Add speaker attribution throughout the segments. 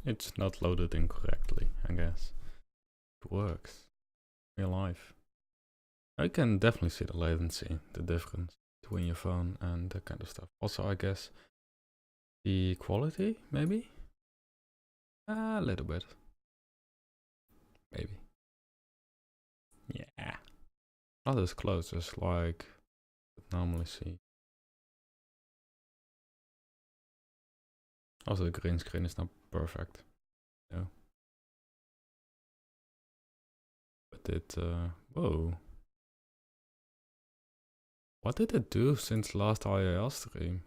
Speaker 1: It's not loaded incorrectly, I guess. It works. Real life. I can definitely see the latency, the difference between your phone and that kind of stuff. Also, I guess the quality, maybe? A little bit. Maybe. Yeah. Not as close as like I normally see. Also, the green screen is not perfect. No. But it, whoa. What did it do since last IRL stream?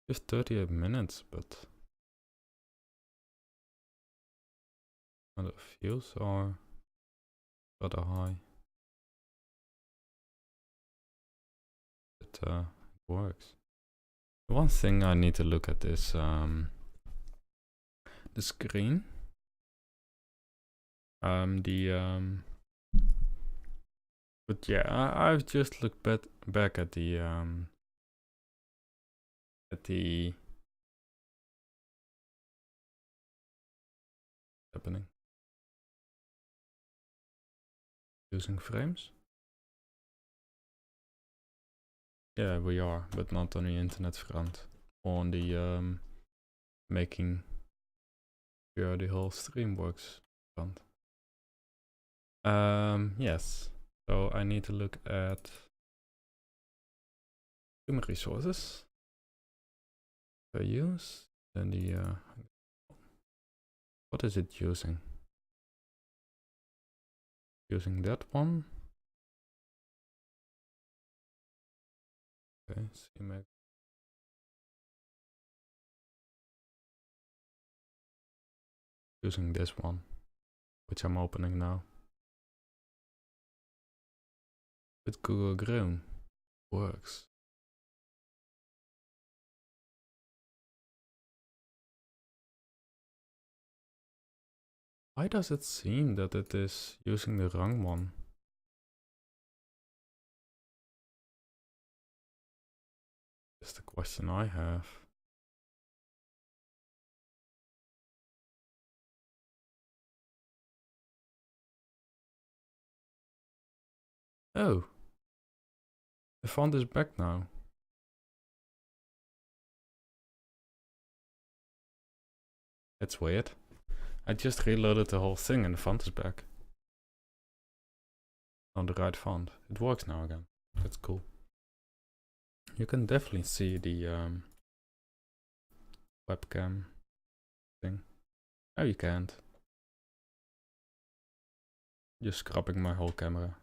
Speaker 1: Just 38 minutes, but the views are rather high. It works. One thing I need to look at is the screen. But yeah, I've just looked back at the happening using frames. Yeah, we are, but not on the internet front. On the making sure the whole stream works front. Yes. So I need to look at human resources. I use then the what is it using? Using that one. Okay, CMake. Using this one, which I'm opening now. With Google Chrome works. Why does it seem that it is using the wrong one? That's the question I have. Oh, the font is back now. That's weird. I just reloaded the whole thing and the font is back. On the right font. It works now again. That's cool. You can definitely see the webcam thing. Oh, you can't. Just scrubbing my whole camera.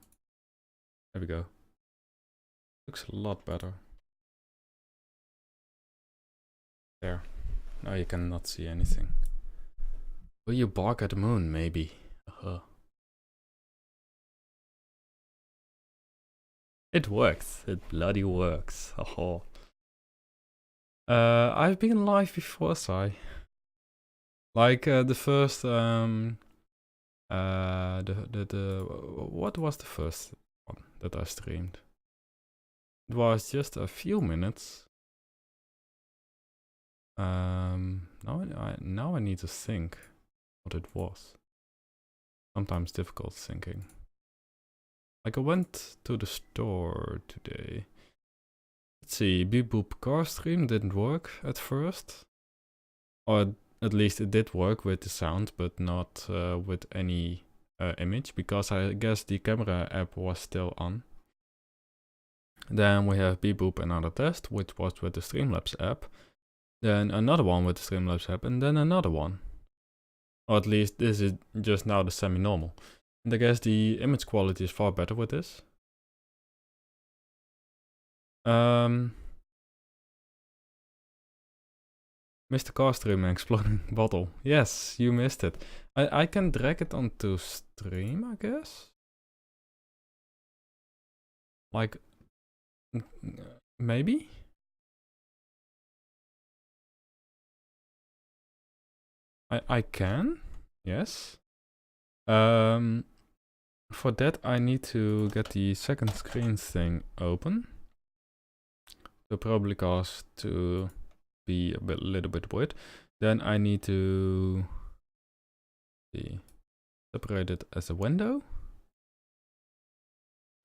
Speaker 1: There we go. Looks a lot better. There. Now you cannot see anything. Will you bark at the moon? Maybe. It works. It bloody works. I've been live before, Sai. Like the first what was the first one that I streamed? It was just a few minutes. Now I need to think what it was. Sometimes difficult thinking. Like I went to the store today. Let's see, Beep Boop car stream didn't work at first. Or at least it did work with the sound, but not with any image, because I guess the camera app was still on. Then we have Beep Boop another test, which was with the Streamlabs app. Then another one with the Streamlabs app, and then another one. Or at least this is just now the semi-normal. And I guess the image quality is far better with this. Mr. Car streaming exploding bottle. Yes, you missed it. I can drag it onto stream, I guess. Like, maybe? I can, yes. For that, I need to get the second screen thing open. So probably cause to be a little bit weird. Then I need to separate it as a window.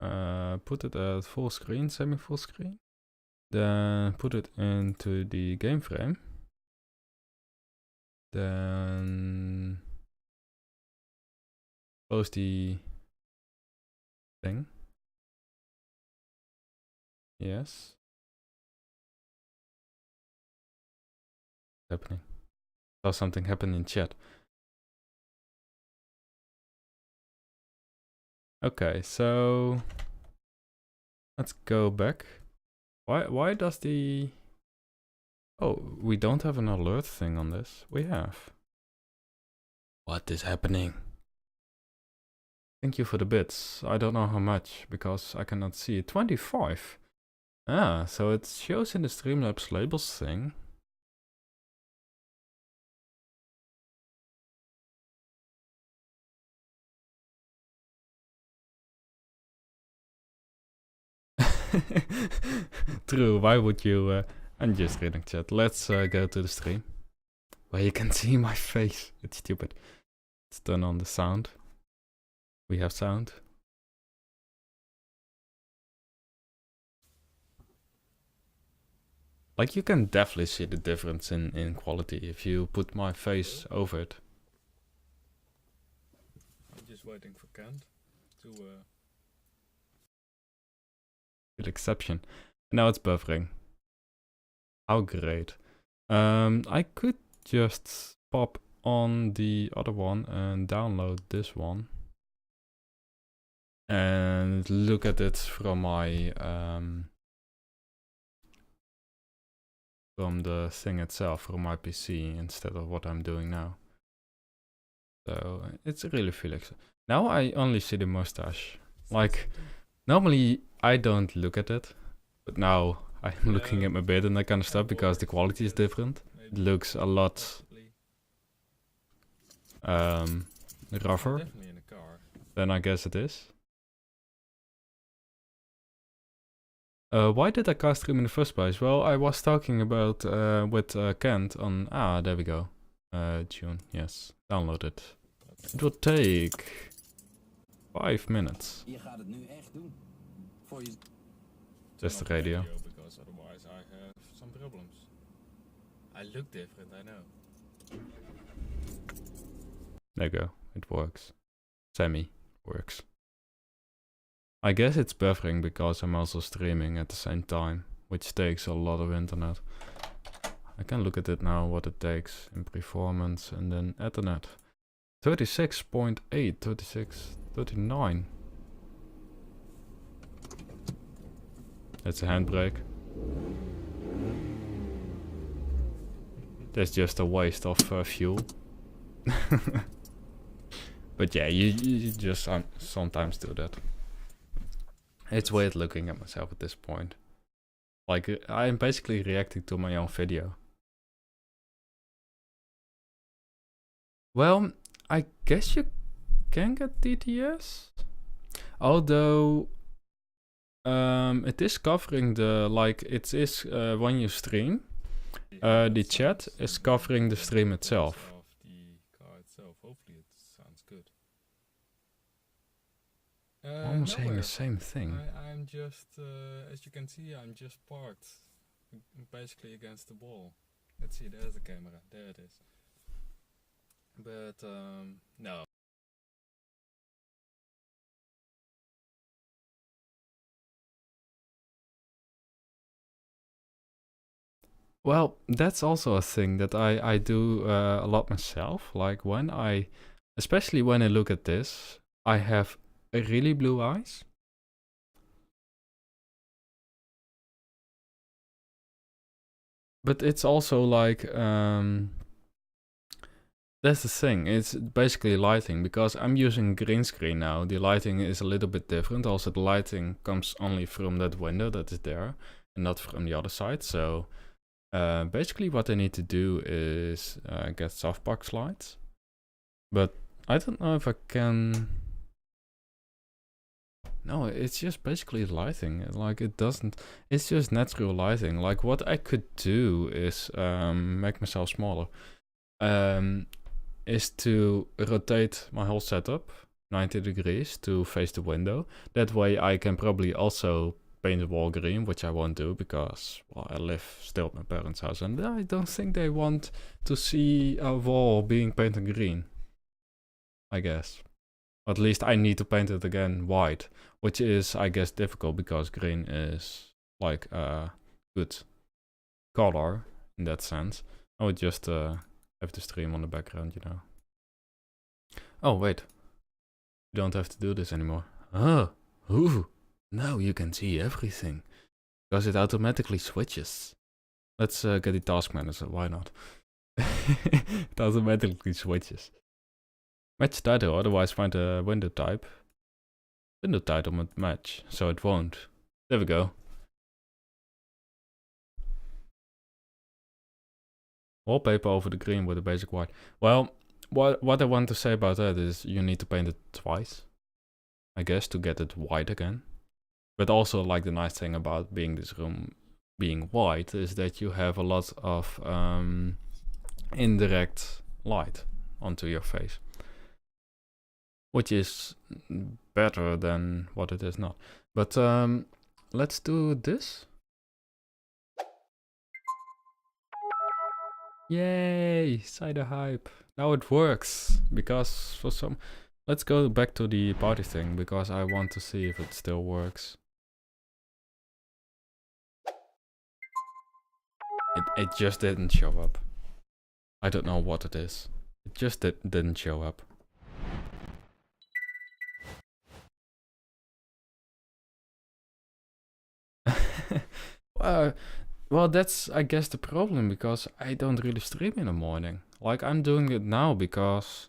Speaker 1: Put it at full screen, semi-full screen. Then put it into the game frame. Then close the thing. Yes. What's happening? Saw something happen in chat. Okay, so let's go back. Why does the... Oh, we don't have an alert thing on this. We have. What is happening? Thank you for the bits. I don't know how much, because I cannot see it. 25! Ah, so it shows in the Streamlabs labels thing. True, why would you... I'm just reading chat. Let's go to the stream. Where you can see my face. It's stupid. Let's turn on the sound. We have sound. Like, you can definitely see the difference in quality if you put my face over it. I'm just waiting for Kent to... Good exception. Now it's buffering. How great. I could just pop on the other one and download this one. And look at it from my... from the thing itself, from my PC, instead of what I'm doing now. So, it's really Felix. Now I only see the mustache. Like, normally I don't look at it. But now I'm looking at my beard and that kind of stuff because the quality is different. It looks a lot rougher than I guess it is. Why did I cast stream in the first place? Well, I was talking about with Kent on... Ah, there we go. June, yes. Download it. It will take 5 minutes. Just the radio. Because otherwise I have some problems. I look different, I know. There you go. It works. Semi works. I guess it's buffering because I'm also streaming at the same time, which takes a lot of internet. I can look at it now, what it takes in performance and then Ethernet. 36.8, 36, 39. That's a handbrake. That's just a waste of fuel. But yeah, you just sometimes do that. It's weird looking at myself at this point. Like, I'm basically reacting to my own video. Well, I guess you can get DTS. Although, it is covering the, like, it is, when you stream, the chat is covering the stream itself. Almost saying the same thing. I'm just, as you can see, I'm just parked basically against the wall. Let's see, there's the camera, there it is. But, no. Well, that's also a thing that I do a lot myself. Like when especially when I look at this, I have really blue eyes. But it's also like, that's the thing, it's basically lighting, because I'm using green screen now. The lighting is a little bit different. Also, the lighting comes only from that window that is there, and not from the other side. So, basically what I need to do is get softbox lights. But I don't know if I can No, it's just basically lighting. Like it doesn't. It's just natural lighting. Like what I could do is make myself smaller. Is to rotate my whole setup 90 degrees to face the window. That way I can probably also paint the wall green, which I won't do because, well, I live still at my parents' house and I don't think they want to see a wall being painted green. I guess. At least I need to paint it again white, which is, I guess, difficult because green is like a good color in that sense. I would just have the stream on the background, you know. Oh, wait. You don't have to do this anymore. Oh, ooh. Now you can see everything. Because it automatically switches. Let's get the task manager, why not? It automatically switches. Match title, otherwise find a window type. Window title must match, so it won't. There we go. Wallpaper over the green with a basic white. Well, what I want to say about that is you need to paint it twice, I guess, to get it white again. But also, like, the nice thing about being this room being white is that you have a lot of indirect light onto your face, which is better than what it is not. But let's do this. Yay, cider hype. Now it works, because for some... Let's go back to the party thing, because I want to see if it still works. It just didn't show up. I don't know what it is. It just didn't show up. Well, that's, I guess, the problem, because I don't really stream in the morning. Like, I'm doing it now because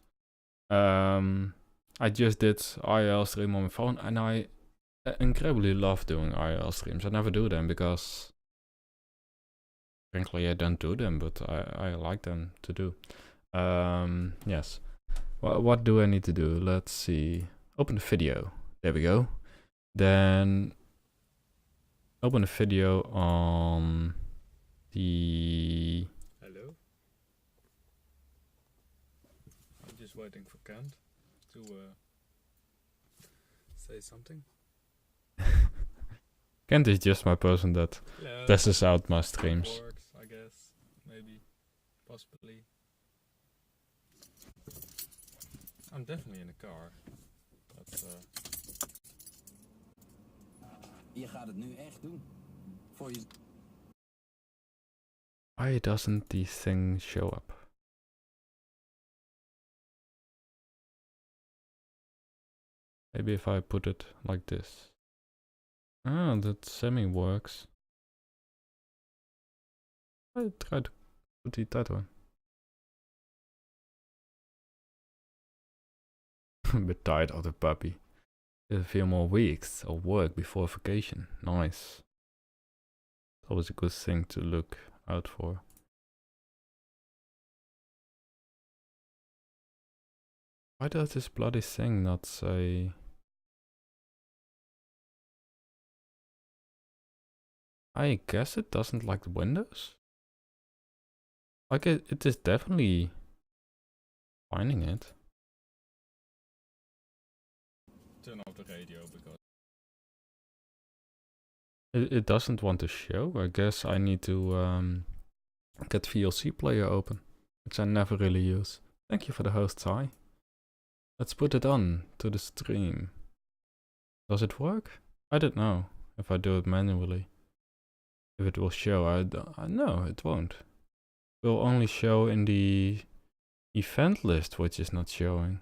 Speaker 1: I just did IRL stream on my phone, and I incredibly love doing IRL streams. I never do them because, frankly, I don't do them, but I like them to do. Yes. What do I need to do? Let's see. Open the video. There we go. Then open a video on the... Hello? I'm just waiting for Kent to say something. Kent is just my person that tests out my streams. Works, I guess. Maybe. Possibly. I'm definitely in a car. But, Je gaat het nu echt doen. Voor je... Why doesn't the thing show up? Maybe if I put it like this. Ah, that semi works. I tried to put the title in. I'm a bit tired of the puppy. A few more weeks of work before vacation. Nice. Always a good thing to look out for. Why does this bloody thing not say... I guess it doesn't like the windows? Like it is definitely finding it. Turn off the radio because it doesn't want to show. I guess I need to get VLC player open, which I never really use. Thank you for the host, Ty. Let's put it on to the stream. Does it work? I don't know if I do it manually. If it will show, no, it won't. It will only show in the event list, which is not showing.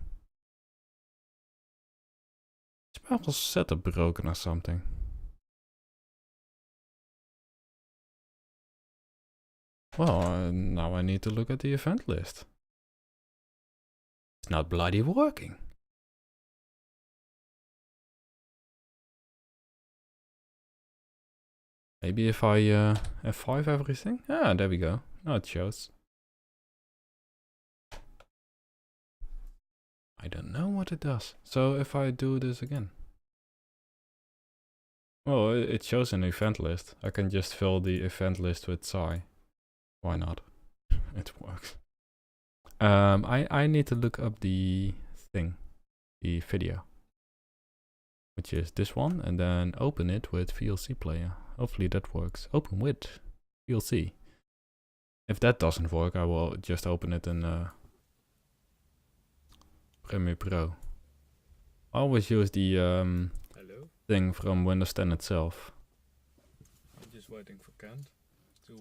Speaker 1: Is my whole setup broken or something? Well, now I need to look at the event list. It's not bloody working. Maybe if I F5 everything? Ah, there we go. Now it shows. I don't know what it does. So if I do this again. Well, it shows an event list. I can just fill the event list with Psy. Why not? It works. I need to look up the thing, the video, which is this one, and then open it with VLC player. Hopefully that works. Open with VLC. If that doesn't work, I will just open it in Premiere Pro. I always use the thing from Windows 10 itself.
Speaker 2: I'm just waiting for Kent to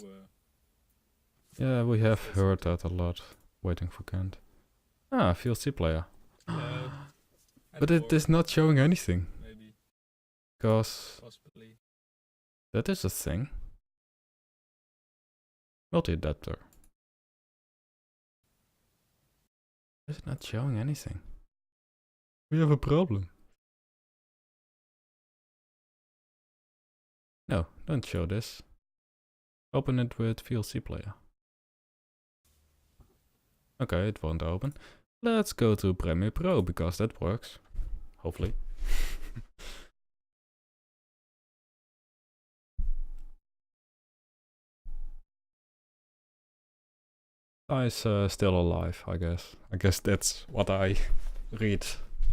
Speaker 1: Yeah, we have heard that a lot. Waiting for Kent. Ah, VLC player. But it is not showing anything.
Speaker 2: Maybe.
Speaker 1: Because
Speaker 2: Possibly.
Speaker 1: that is a thing. Multi-adapter. It's not showing anything. We have a problem. No, don't show this. Open it with VLC player. Okay, it won't open. Let's go to Premiere Pro because that works. Hopefully. Is still alive, I guess. I guess that's what I read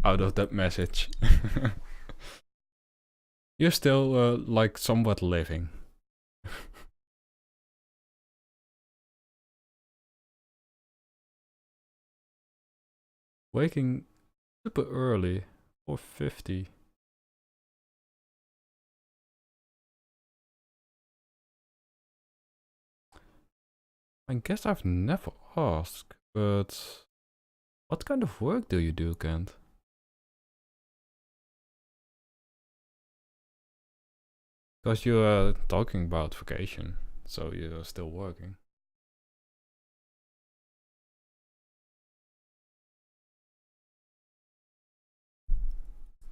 Speaker 1: out of that message. You're still like somewhat living. Waking super early, 4:50. I guess I've never asked, but what kind of work do you do, Kent? Because you are talking about vacation, so you're still working.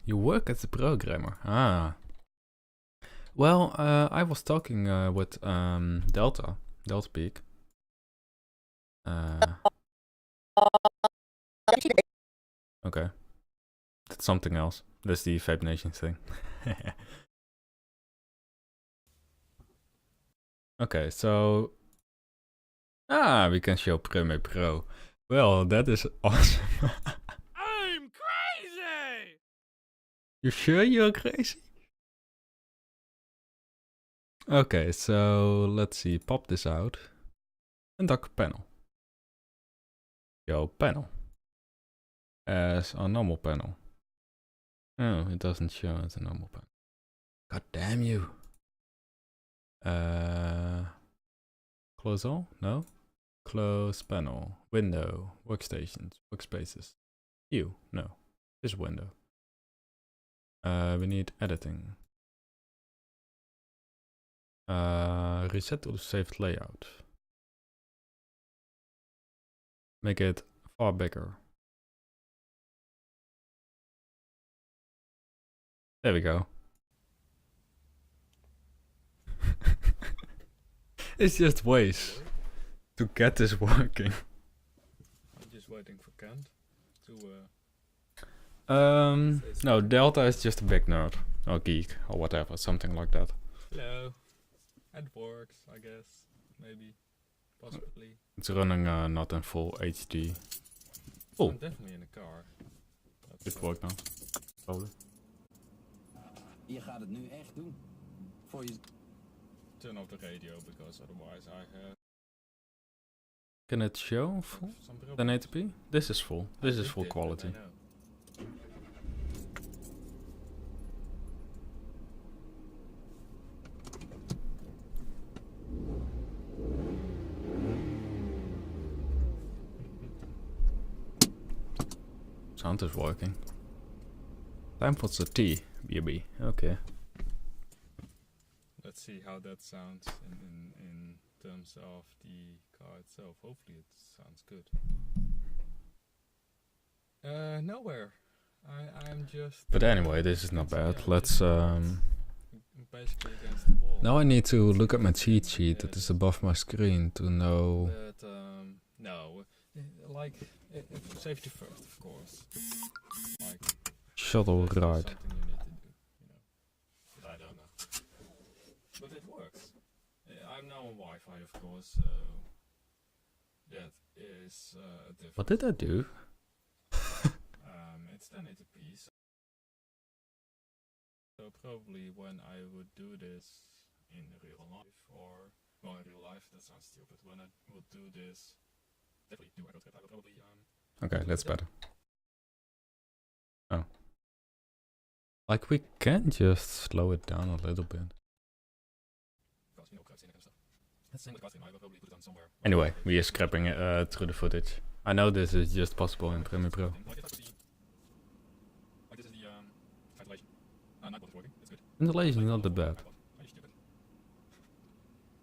Speaker 1: You work as a programmer. Ah. Well, I was talking with Delta Peak. Okay. That's something else. That's the Vape Nation thing. Okay, so... Ah, we can show Premiere Pro. Well, that is awesome.
Speaker 2: I'm crazy!
Speaker 1: You sure you're crazy? Okay, so let's see. Pop this out. And dock panel. Show panel. As a normal panel. Oh, it doesn't show as a normal panel. God damn you. Close all? No? Close panel. Window. Workstations. Workspaces. View? No. This window. We need editing. Reset to the saved layout. Make it far bigger. There we go. It's just ways to get this working.
Speaker 2: I'm just waiting for Kent to
Speaker 1: no, Delta is just a big nerd. Or geek, or whatever, something like that.
Speaker 2: Hello. It works, I guess. Maybe. Possibly.
Speaker 1: It's running not in full HD. Oh.
Speaker 2: I'm definitely in a car.
Speaker 1: It worked now. Probably.
Speaker 3: Je gaat het nu echt doen. Voor je...
Speaker 2: Turn off the radio because otherwise I have...
Speaker 1: Can it show full? 1080p? This is full. This is full quality. Sound is working. Time for the tea, baby. Okay.
Speaker 2: Let's see how that sounds in terms of the car itself. Hopefully it sounds good. Nowhere. I'm just...
Speaker 1: But anyway, this is not bad. Let's
Speaker 2: basically against the wall.
Speaker 1: now I need to look at my cheat sheet that is above my screen to know.
Speaker 2: But no, like safety first, of course. Like
Speaker 1: Shuttle ride.
Speaker 2: something you need to do, you know. But I don't know. now on Wi-Fi, of course. That is different.
Speaker 1: What did I do?
Speaker 2: It's 1080p. So probably when I would do this in real life, or well, in real life, that sounds stupid. When I would do this, definitely do echo trip, I would probably
Speaker 1: Okay, that's better. Oh. Like we can just slow it down a little bit.
Speaker 2: because you know cutscene and stuff. That's the same with cutscene. I will probably put it on somewhere.
Speaker 1: Anyway, we are scrapping through the footage. I know this is just possible in Premiere Pro.
Speaker 2: Like this is the ventilation. Nightbot is working. It's good.
Speaker 1: Ventilation is not that bad.
Speaker 2: Are you stupid?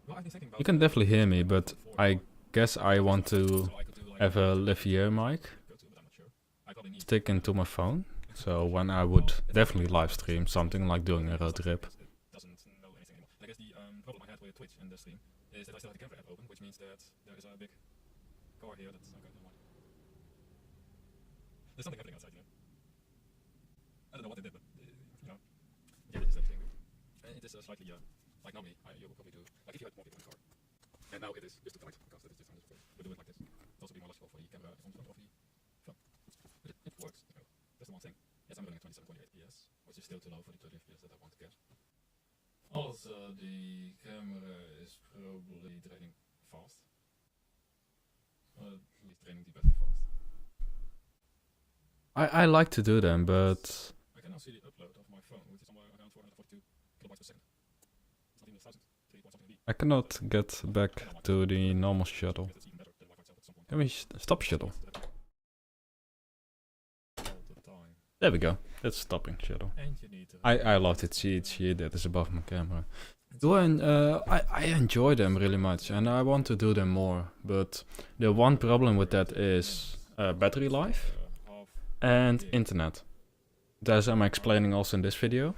Speaker 2: Well, I've been thinking about
Speaker 1: You can definitely hear me, but I guess I want to
Speaker 2: so I could do like
Speaker 1: have a Livier mic
Speaker 2: go to, but I'm not sure. I probably need
Speaker 1: stick into my phone. So when I would definitely live stream something like doing a road trip.
Speaker 2: It doesn't know anything anymore. I guess the problem I had with Twitch in the stream is that I still have the camera app open, which means that there is a big car here that's okay, never mind. There's something happening outside, you know. I don't know what they did, but you know, yeah, it is everything. And it is slightly like normally you would probably do like if you had more people in the car. And now it is just too tight because that is just how it we do it like this. It'll also be more logical for the camera on front of the phone. But it works, you know. That's the one thing. Yes, I'm running at 27.8 FPS, which is still too low for the 30 FPS that I want to get. Also, the camera is probably draining fast. At least draining the battery fast.
Speaker 1: I like to do them, but
Speaker 2: I can now see the upload of my phone, which is somewhere around 442 kilobytes per second. It's not even 1,000, 3 point something MB.
Speaker 1: I cannot get back to the normal shuttle.
Speaker 2: Because it's even better than Wi-Fi itself at some point.
Speaker 1: Can we stop shuttle?
Speaker 2: All the time.
Speaker 1: There we go. That's stopping shuttle.
Speaker 2: And you need to
Speaker 1: I love it. See it's here that is above my camera. I enjoy them really much and I want to do them more. But the one problem with that is battery life
Speaker 2: half.
Speaker 1: and internet. As I'm explaining also in this video.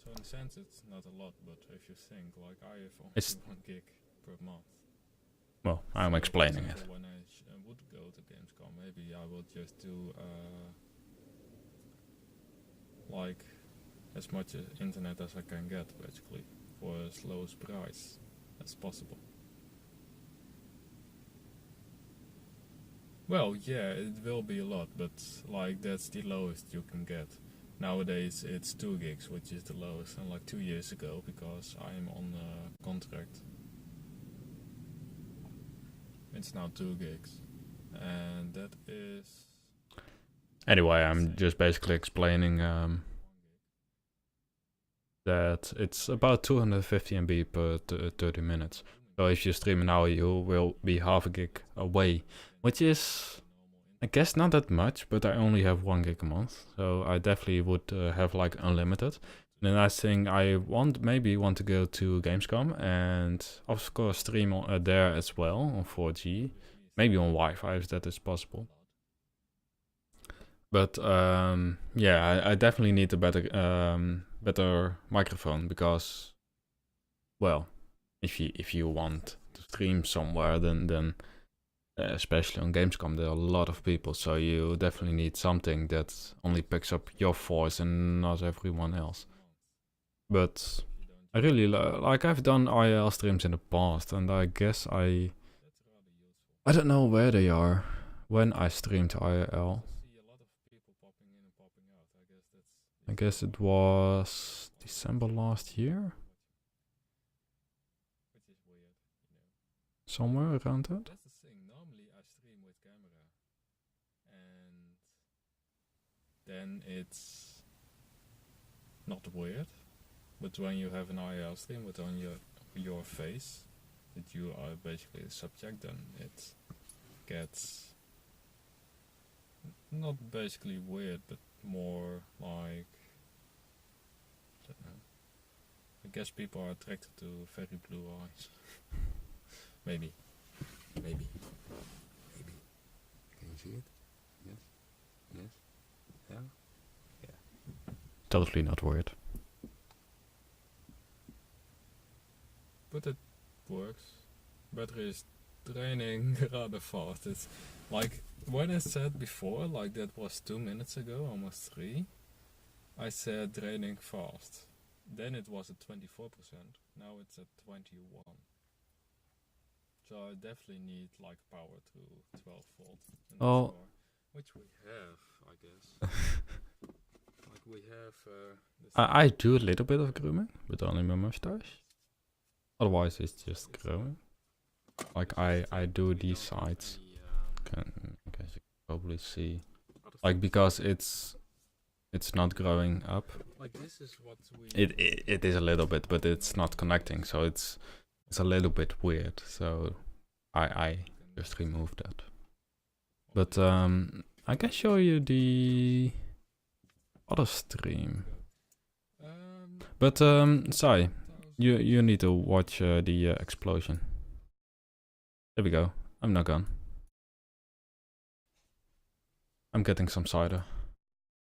Speaker 2: So in a sense it's not a lot, but if you think like I have only
Speaker 1: It's-
Speaker 2: 1 gig per month.
Speaker 1: Well, I'm
Speaker 2: So,
Speaker 1: explaining
Speaker 2: for
Speaker 1: it.
Speaker 2: example, when I would go to Gamescom, maybe I would just do like as much internet as I can get, basically, for as lowest price as possible. Well, yeah, it will be a lot, but like that's the lowest you can get. Nowadays it's 2 gigs, which is the lowest, and like 2 years ago, because I'm on a contract, it's now 2 gigs, and that is
Speaker 1: Anyway, I'm just basically explaining
Speaker 2: 1 gig.
Speaker 1: that it's about 250 MB per 30 minutes. So if you stream an hour, you will be half a gig away, which is, I guess, not that much, but I only have 1 gig a month, so I definitely would have like unlimited. The nice thing, I maybe want to go to Gamescom and of course stream there as well on 4G, maybe on Wi-Fi if that is possible. But yeah, I definitely need a better microphone because, well, if you want to stream somewhere, then especially on Gamescom, there are a lot of people, so you definitely need something that only picks up your voice and not everyone else. But I really like I've done IRL streams in the past, and I guess I don't know where they are when I streamed IRL.
Speaker 2: See a lot of people popping in and popping out. I guess that's
Speaker 1: I guess it was December last year,
Speaker 2: which is weird, you know.
Speaker 1: somewhere around that.
Speaker 2: That's the thing. Normally I stream with camera, and then it's not weird. But when you have an IRL stream with on your face, that you are basically the subject, then it gets not basically weird, but more like, I don't know. I guess people are attracted to very blue eyes. Maybe. Maybe. Maybe. Can you see it? Yes. Yes. Yeah.
Speaker 1: Totally not weird.
Speaker 2: But it works. Battery is draining rather fast. It's like when I said before, like that was 2 minutes ago, almost 3. I said draining fast. Then it was at 24%. Now it's at 21. So I definitely need like power to 12 volt in the
Speaker 1: Oh.
Speaker 2: store, which we have, I guess. Like we have.
Speaker 1: I do a little bit of grooming, but only my mustache. Otherwise, it's just growing. Like I do these sides. I guess you can probably see. Like because it's not growing up.
Speaker 2: Like this is what we.
Speaker 1: It is a little bit, but it's not connecting, so it's a little bit weird. So I just removed that. But I can show you the other stream. But Sai, you need to watch the explosion. There we go. I'm not gone. I'm getting some cider.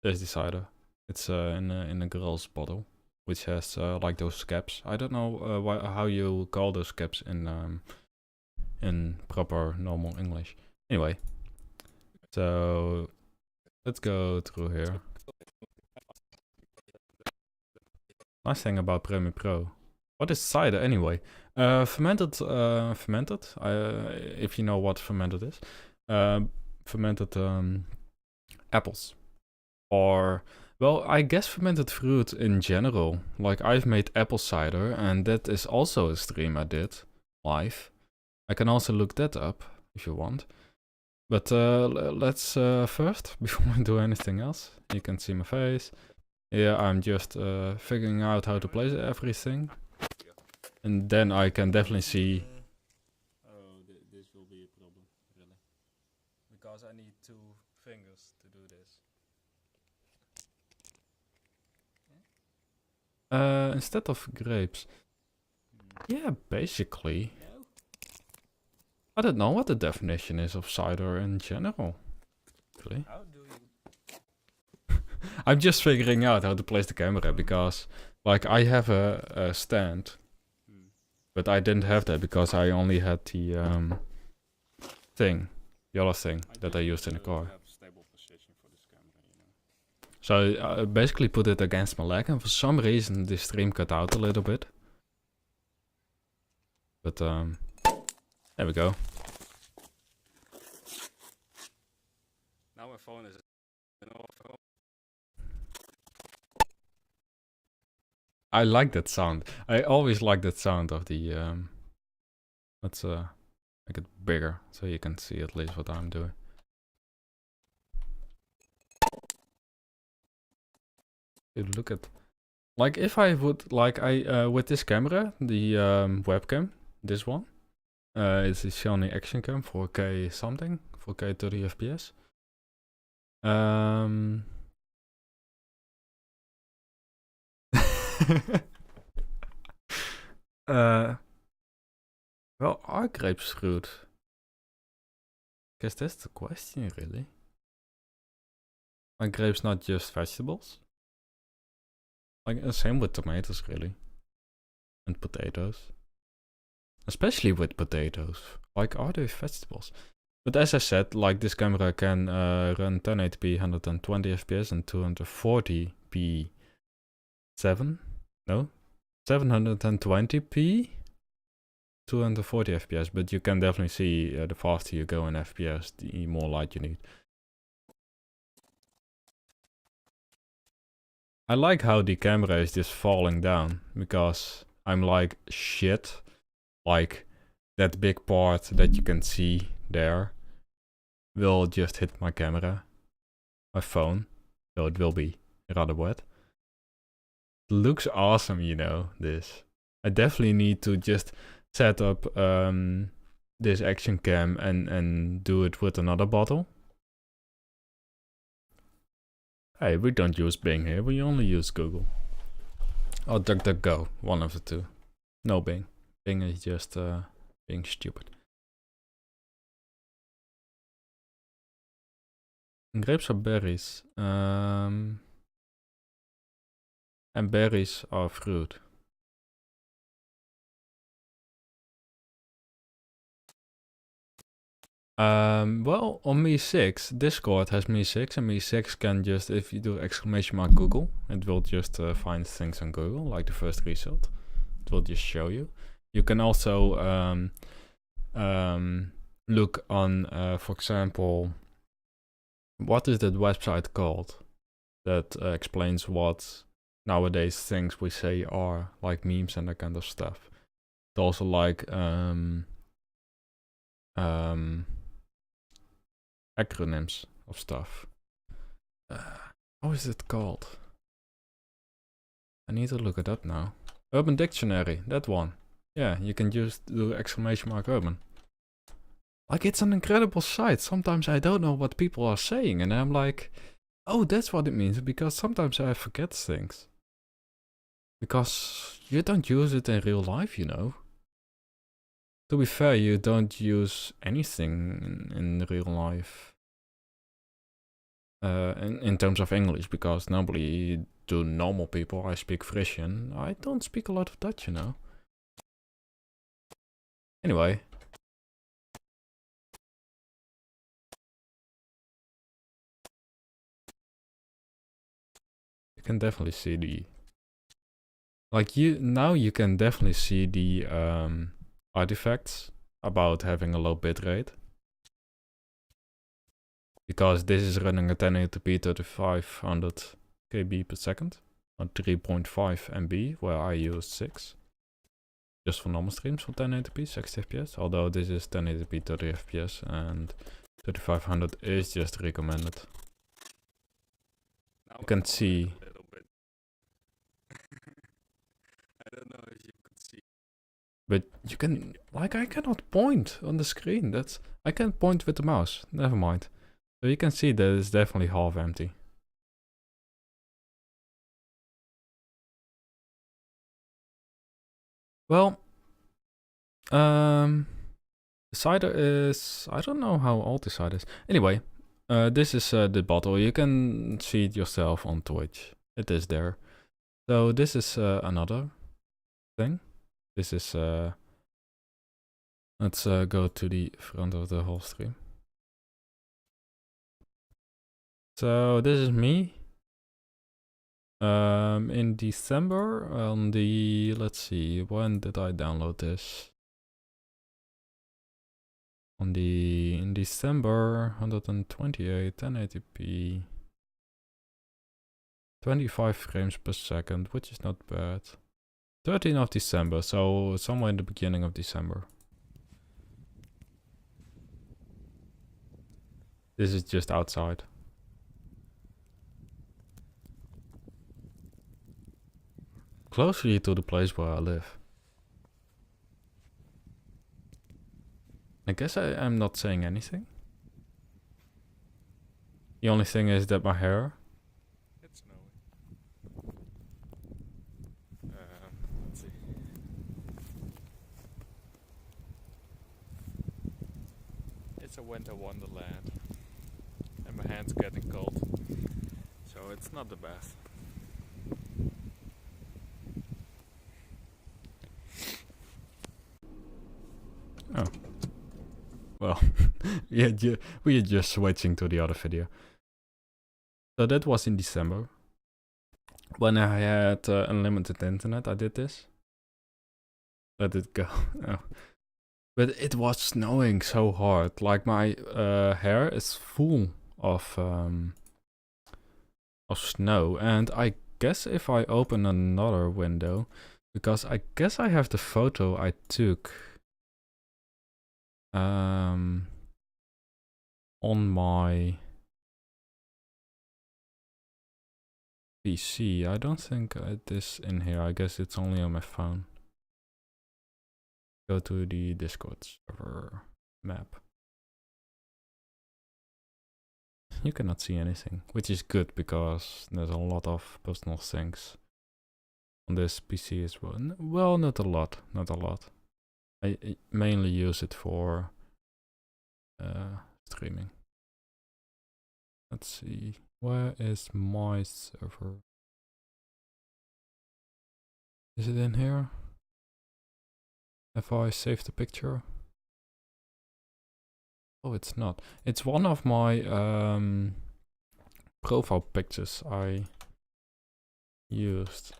Speaker 1: There's the cider. It's in a girl's bottle, which has like those caps. I don't know how you call those caps in proper normal English. Anyway, so let's go through here. Nice thing about Premiere Pro. What is cider anyway? Fermented. If you know what fermented is, fermented apples, or well, I guess fermented fruit in general. Like I've made apple cider, and that is also a stream I did live. I can also look that up if you want. But let's first, before we do anything else, you can see my face. Yeah, I'm just figuring out how to place everything. And then I can definitely see... Oh, this will be a problem, really. Because I need 2 fingers to do this. Instead of grapes. Yeah, basically. I don't know what the definition is of cider in general. Really.
Speaker 3: How do you...
Speaker 1: I'm just figuring out how to place the camera because, like, I have a stand, but I didn't have that because I only had the thing, the other thing that I used in the car. So I basically put it against my leg, and for some reason the stream cut out a little bit. But there we go. Now my phone is. I like that sound. I always like that sound of the let's make it bigger so you can see at least what I'm doing. Dude, look at, like if I would, like I with this camera, the webcam, this one, it's the Sony Action Cam 4K something, 4K 30 FPS. Well, are grapes fruit? Guess that's the question, really. Are grapes not just vegetables? Like the same with tomatoes, really, and potatoes. Especially with potatoes. Like, are they vegetables? But as I said, like this camera can run 1080p, 120 FPS, and 240p. 720p, 240 FPS, but you can definitely see the faster you go in FPS, the more light you need. I like how the camera is just falling down, because I'm like, shit, like that big part that you can see there will just hit my camera, my phone, so it will be rather wet. Looks awesome, you know, this. I definitely need to just set up this action cam and do it with another bottle. Hey, we don't use Bing here, we only use Google. Or DuckDuckGo, one of the two. No Bing. Bing is just being stupid. Grapes are berries. And berries are fruit. Well, on Me6, Discord has Me6, and Me6 can just, if you do exclamation mark Google, it will just find things on Google, like the first result. It will just show you. You can also look on, for example, what is that website called that explains what nowadays things we say are, like memes and that kind of stuff. It's also like acronyms of stuff. How is it called? I need to look it up now. Urban Dictionary, that one. Yeah, you can just do exclamation mark urban. Like, it's an incredible site. Sometimes I don't know what people are saying, and I'm like, oh, that's what it means, because sometimes I forget things. Because you don't use it in real life, you know. To be fair, you don't use anything in real life. In terms of English, because normally to normal people I speak Frisian. I don't speak a lot of Dutch, you know. Anyway. You can definitely see the... Like, now you can definitely see the artifacts about having a low bitrate. Because this is running at 1080p 3500 KB per second on 3.5 MB, where I use 6. Just for normal streams for 1080p 60 FPS, although this is 1080p 30 FPS and 3500 is just recommended. You can see.
Speaker 2: I don't know if you could see.
Speaker 1: But you can, like, I cannot point on the screen. I can't point with the mouse. Never mind. So you can see that it's definitely half empty. Well, cider is, I don't know how old the cider is. Anyway, this is the bottle. You can see it yourself on Twitch. It is there. So this is another thing. This is, let's go to the front of the whole stream. So this is me. In December on the, let's see, when did I download this? In December, 128, 1080p, 25 frames per second, which is not bad. 13th of December, so somewhere in the beginning of December. This is just outside. Closely to the place where I live. I guess I'm not saying anything. The only thing is that my hair.
Speaker 2: It's snowing. Let's see. It's a winter wonderland. And my hands getting cold. So it's not the best.
Speaker 1: Oh. Well, yeah, we are just switching to the other video. So that was in December. When I had unlimited internet, I did this. Let it go. Oh. But it was snowing so hard. Like, my hair is full of snow. And I guess if I open another window, because I guess I have the photo I took on my PC. I don't think it is in here. I guess it's only on my phone. Go to the Discord server map. You cannot see anything, which is good because there's a lot of personal things on this PC as well. Well, not a lot. I mainly use it for streaming. Let's see, where is my server? Is it in here? Have I saved the picture? Oh, it's not. It's one of my profile pictures I used.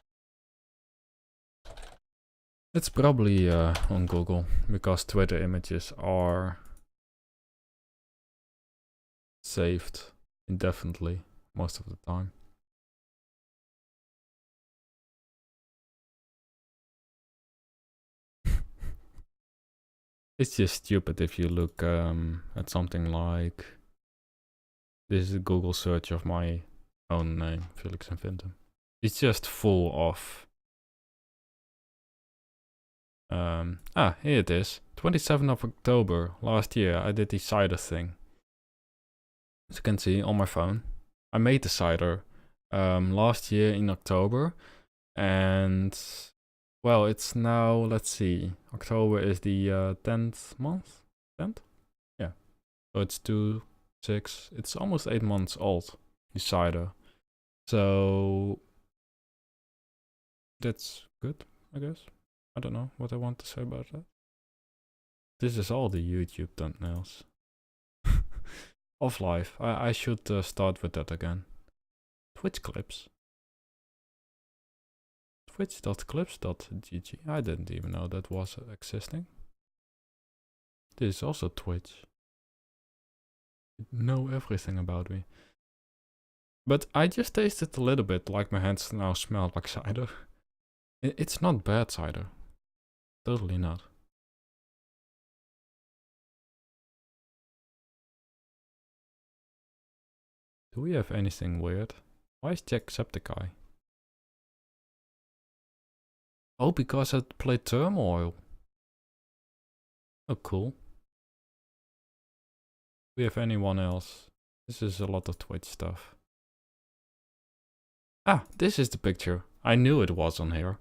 Speaker 1: It's probably on Google, because Twitter images are saved indefinitely most of the time. It's just stupid if you look at something like, this is a Google search of my own name, Felix Infintum. It's just full of here it is. 27th of October last year I did the cider thing. As you can see on my phone, I made the cider last year in October, and well, it's now, let's see, October is the 10th month? 10th? Yeah. So it's 2, 6, it's almost 8 months old, the cider. So that's good, I guess. I don't know what I want to say about that. This is all the YouTube thumbnails. Of life. I should start with that again. Twitch clips. Twitch.clips.gg. I didn't even know that was existing. This is also Twitch. You know everything about me. But I just tasted a little bit, like my hands now smell like cider. It's not bad cider. Totally not. Do we have anything weird? Why is Jacksepticeye? Oh, because I played Turmoil. Oh, cool. Do we have anyone else? This is a lot of Twitch stuff. Ah, this is the picture. I knew it was on here.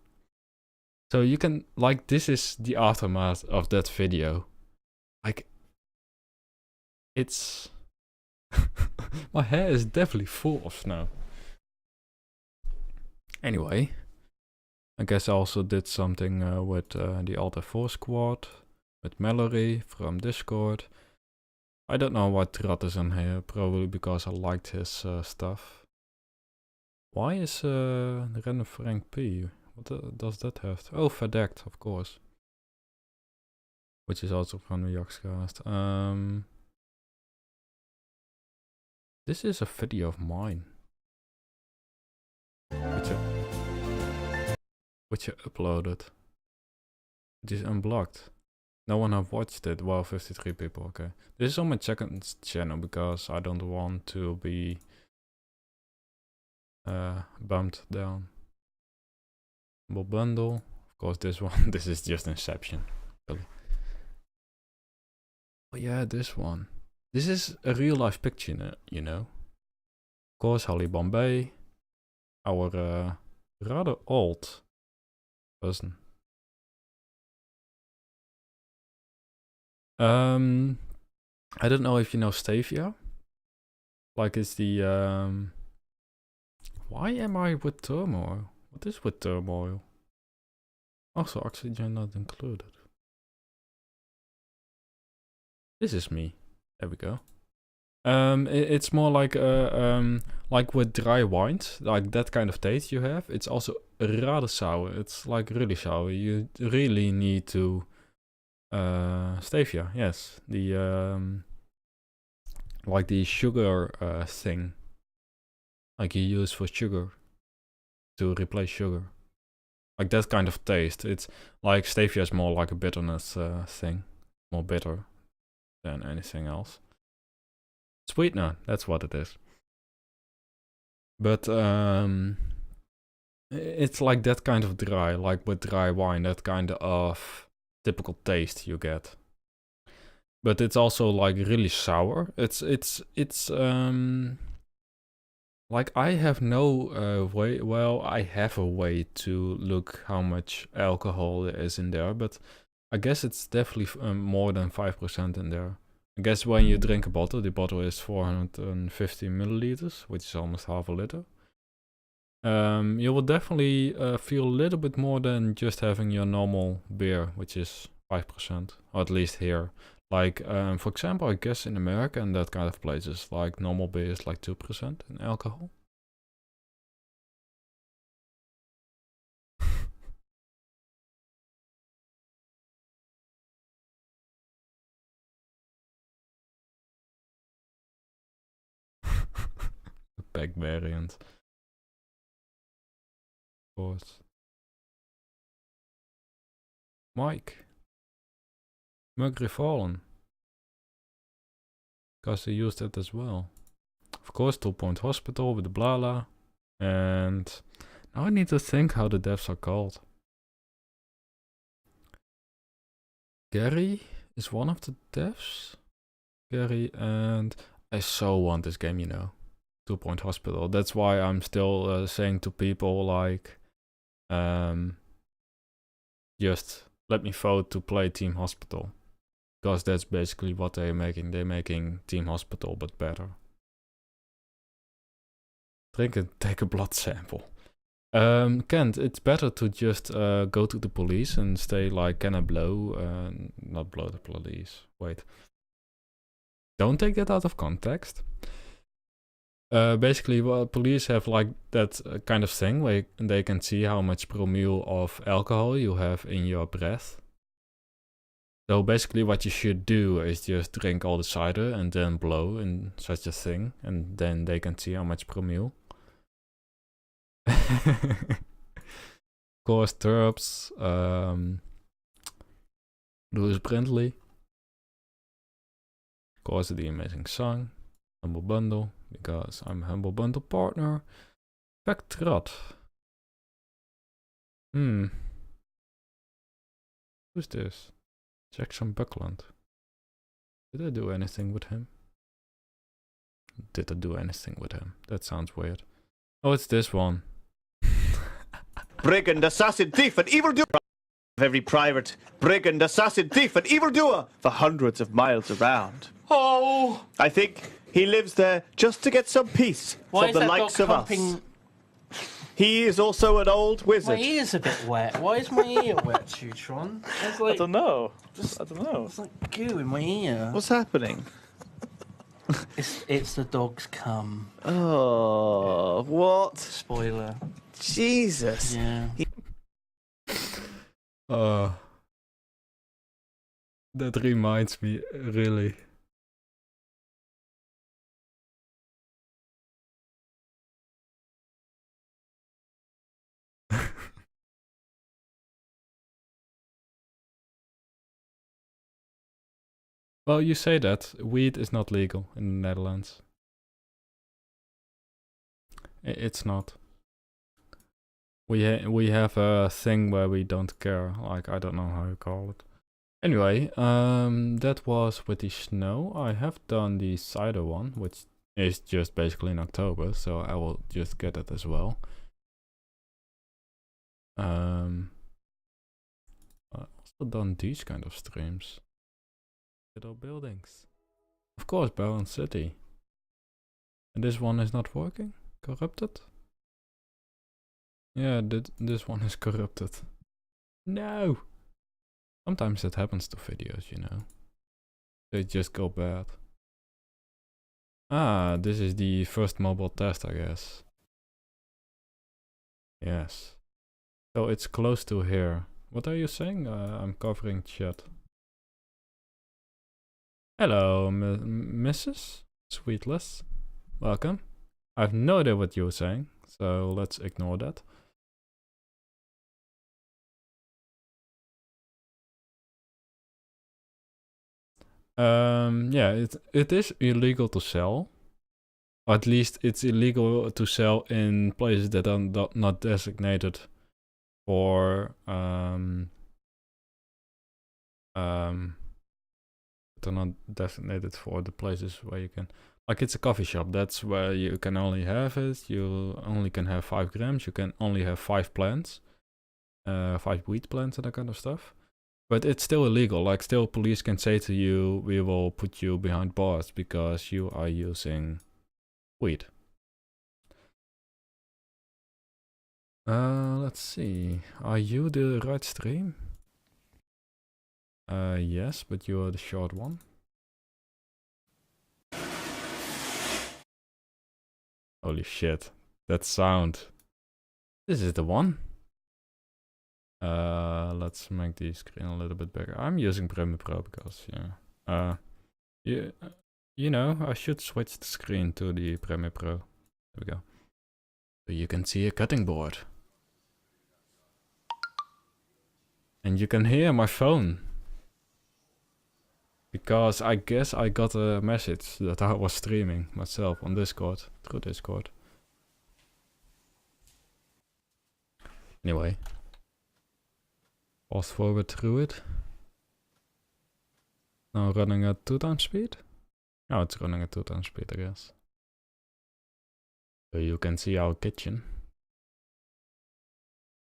Speaker 1: So you can, like, this is the aftermath of that video. Like, it's... my hair is definitely full of snow. Anyway, I guess I also did something with the Alta 4 squad, with Mallory from Discord. I don't know why Trat is in here, probably because I liked his stuff. Why is Random Frank P? What does that have? Oh, Verdekt, of course. Which is also from the Jaxcast. This is a video of mine. Which I uploaded. It is unblocked. No one have watched it. Well, 53 people, okay. This is on my second channel because I don't want to be bumped down. Bundle. Of course, this one. This is just Inception. Really. Oh yeah, this one. This is a real life picture, you know. Of course, Holly Bombay. Our rather old person. I don't know if you know Stavia. Like, it's the why am I with Turmoil? What is with Turmoil? Also, oxygen not included. This is me. There we go. It's more like with dry wines, like that kind of taste you have. It's also rather sour. It's like really sour. You really need to stevia. Yes, the like the sugar thing, like you use for sugar to replace sugar. Like that kind of taste. It's like stevia is more like a bitterness thing, more bitter than anything else. Sweetener, that's what it is. But it's like that kind of dry, like with dry wine, that kind of typical taste you get. But it's also like really sour. It's like I have no way, well, I have a way to look how much alcohol there is in there, but I guess it's definitely more than 5% in there. I guess when you drink a bottle, the bottle is 450 milliliters, which is almost half a liter. You will definitely feel a little bit more than just having your normal beer, which is 5%, or at least here. Like, for example, I guess in America and that kind of places, like normal beer is like 2% in alcohol. spec variant. Of course. Mike. Mercury Fallen. Because they used it as well. Of course, 2 Point Hospital with the Blala. And now I need to think how the devs are called. Gary is one of the devs. Gary, and I so want this game, you know. 2 Point Hospital. That's why I'm still saying to people like, just let me vote to play Team Hospital. Because that's basically what they're making. They're making Team Hospital, but better. Drink and take a blood sample. Kent, it's better to just go to the police and say like, can I blow? Not blow the police. Wait. Don't take that out of context. Basically, well, police have like that kind of thing where they can see how much promille of alcohol you have in your breath. So basically what you should do is just drink all the cider and then blow in such a thing. And then they can see how much promille. Of course, Terps, Louis Brindley. Of course, the amazing song, Humble Bundle, because I'm a Humble Bundle partner. Vectrat. Who's this? Jackson Buckland. Did I do anything with him? Did I do anything with him? That sounds weird. Oh, it's this one.
Speaker 4: Brigand, assassin, thief, and evildoer of every private, brigand, assassin, thief, and evildoer for hundreds of miles around.
Speaker 5: Oh!
Speaker 4: I think he lives there just to get some peace
Speaker 5: Why
Speaker 4: from
Speaker 5: is
Speaker 4: the
Speaker 5: that
Speaker 4: likes
Speaker 5: dog
Speaker 4: of us.
Speaker 5: humping?
Speaker 4: He is also an old
Speaker 5: My
Speaker 4: wizard.
Speaker 5: ear's a bit wet. Why is my ear wet, Tutron? There's like,
Speaker 4: I don't know. I don't know.
Speaker 5: there's like goo in my ear.
Speaker 4: What's happening?
Speaker 5: It's the dog's cum.
Speaker 4: Oh, what?
Speaker 5: Spoiler.
Speaker 4: Jesus.
Speaker 5: Yeah.
Speaker 1: That reminds me, really. Well, you say that. Weed is not legal in the Netherlands. It's not. We have a thing where we don't care. Like, I don't know how you call it. Anyway, that was with the snow. I have done the cider one, which is just basically in October, so I will just get it as well. I also done these kind of streams. Little buildings. Of course, Baron City. And this one is not working? Corrupted? Yeah, this one is corrupted. No! Sometimes that happens to videos, you know. They just go bad. Ah, this is the first mobile test, I guess. Yes. So it's close to here. What are you saying? I'm covering chat. Hello, Mrs. Sweetless. Welcome. I have no idea what you're saying, so let's ignore that. Yeah, it is illegal to sell. Or at least it's illegal to sell in places that are not designated for they're not designated for the places where you can, like, it's a coffee shop, that's where you can only have it. You only can have 5 grams, you can only have 5 plants, 5 weed plants and that kind of stuff. But it's still illegal. Like, still police can say to you, we will put you behind bars because you are using weed. Let's see. Are you the right stream? Yes, but you are the short one. Holy shit. That sound. This is the one. Let's make the screen a little bit bigger. I'm using Premiere Pro because, yeah. You know, I should switch the screen to the Premiere Pro. we go. So you can see a cutting board. And you can hear my phone. Because I guess I got a message that I was streaming myself on Discord, through Discord. Anyway. Fast forward through it. Now running at 2 times speed? Oh, it's running at 2 times speed, I guess. So you can see our kitchen.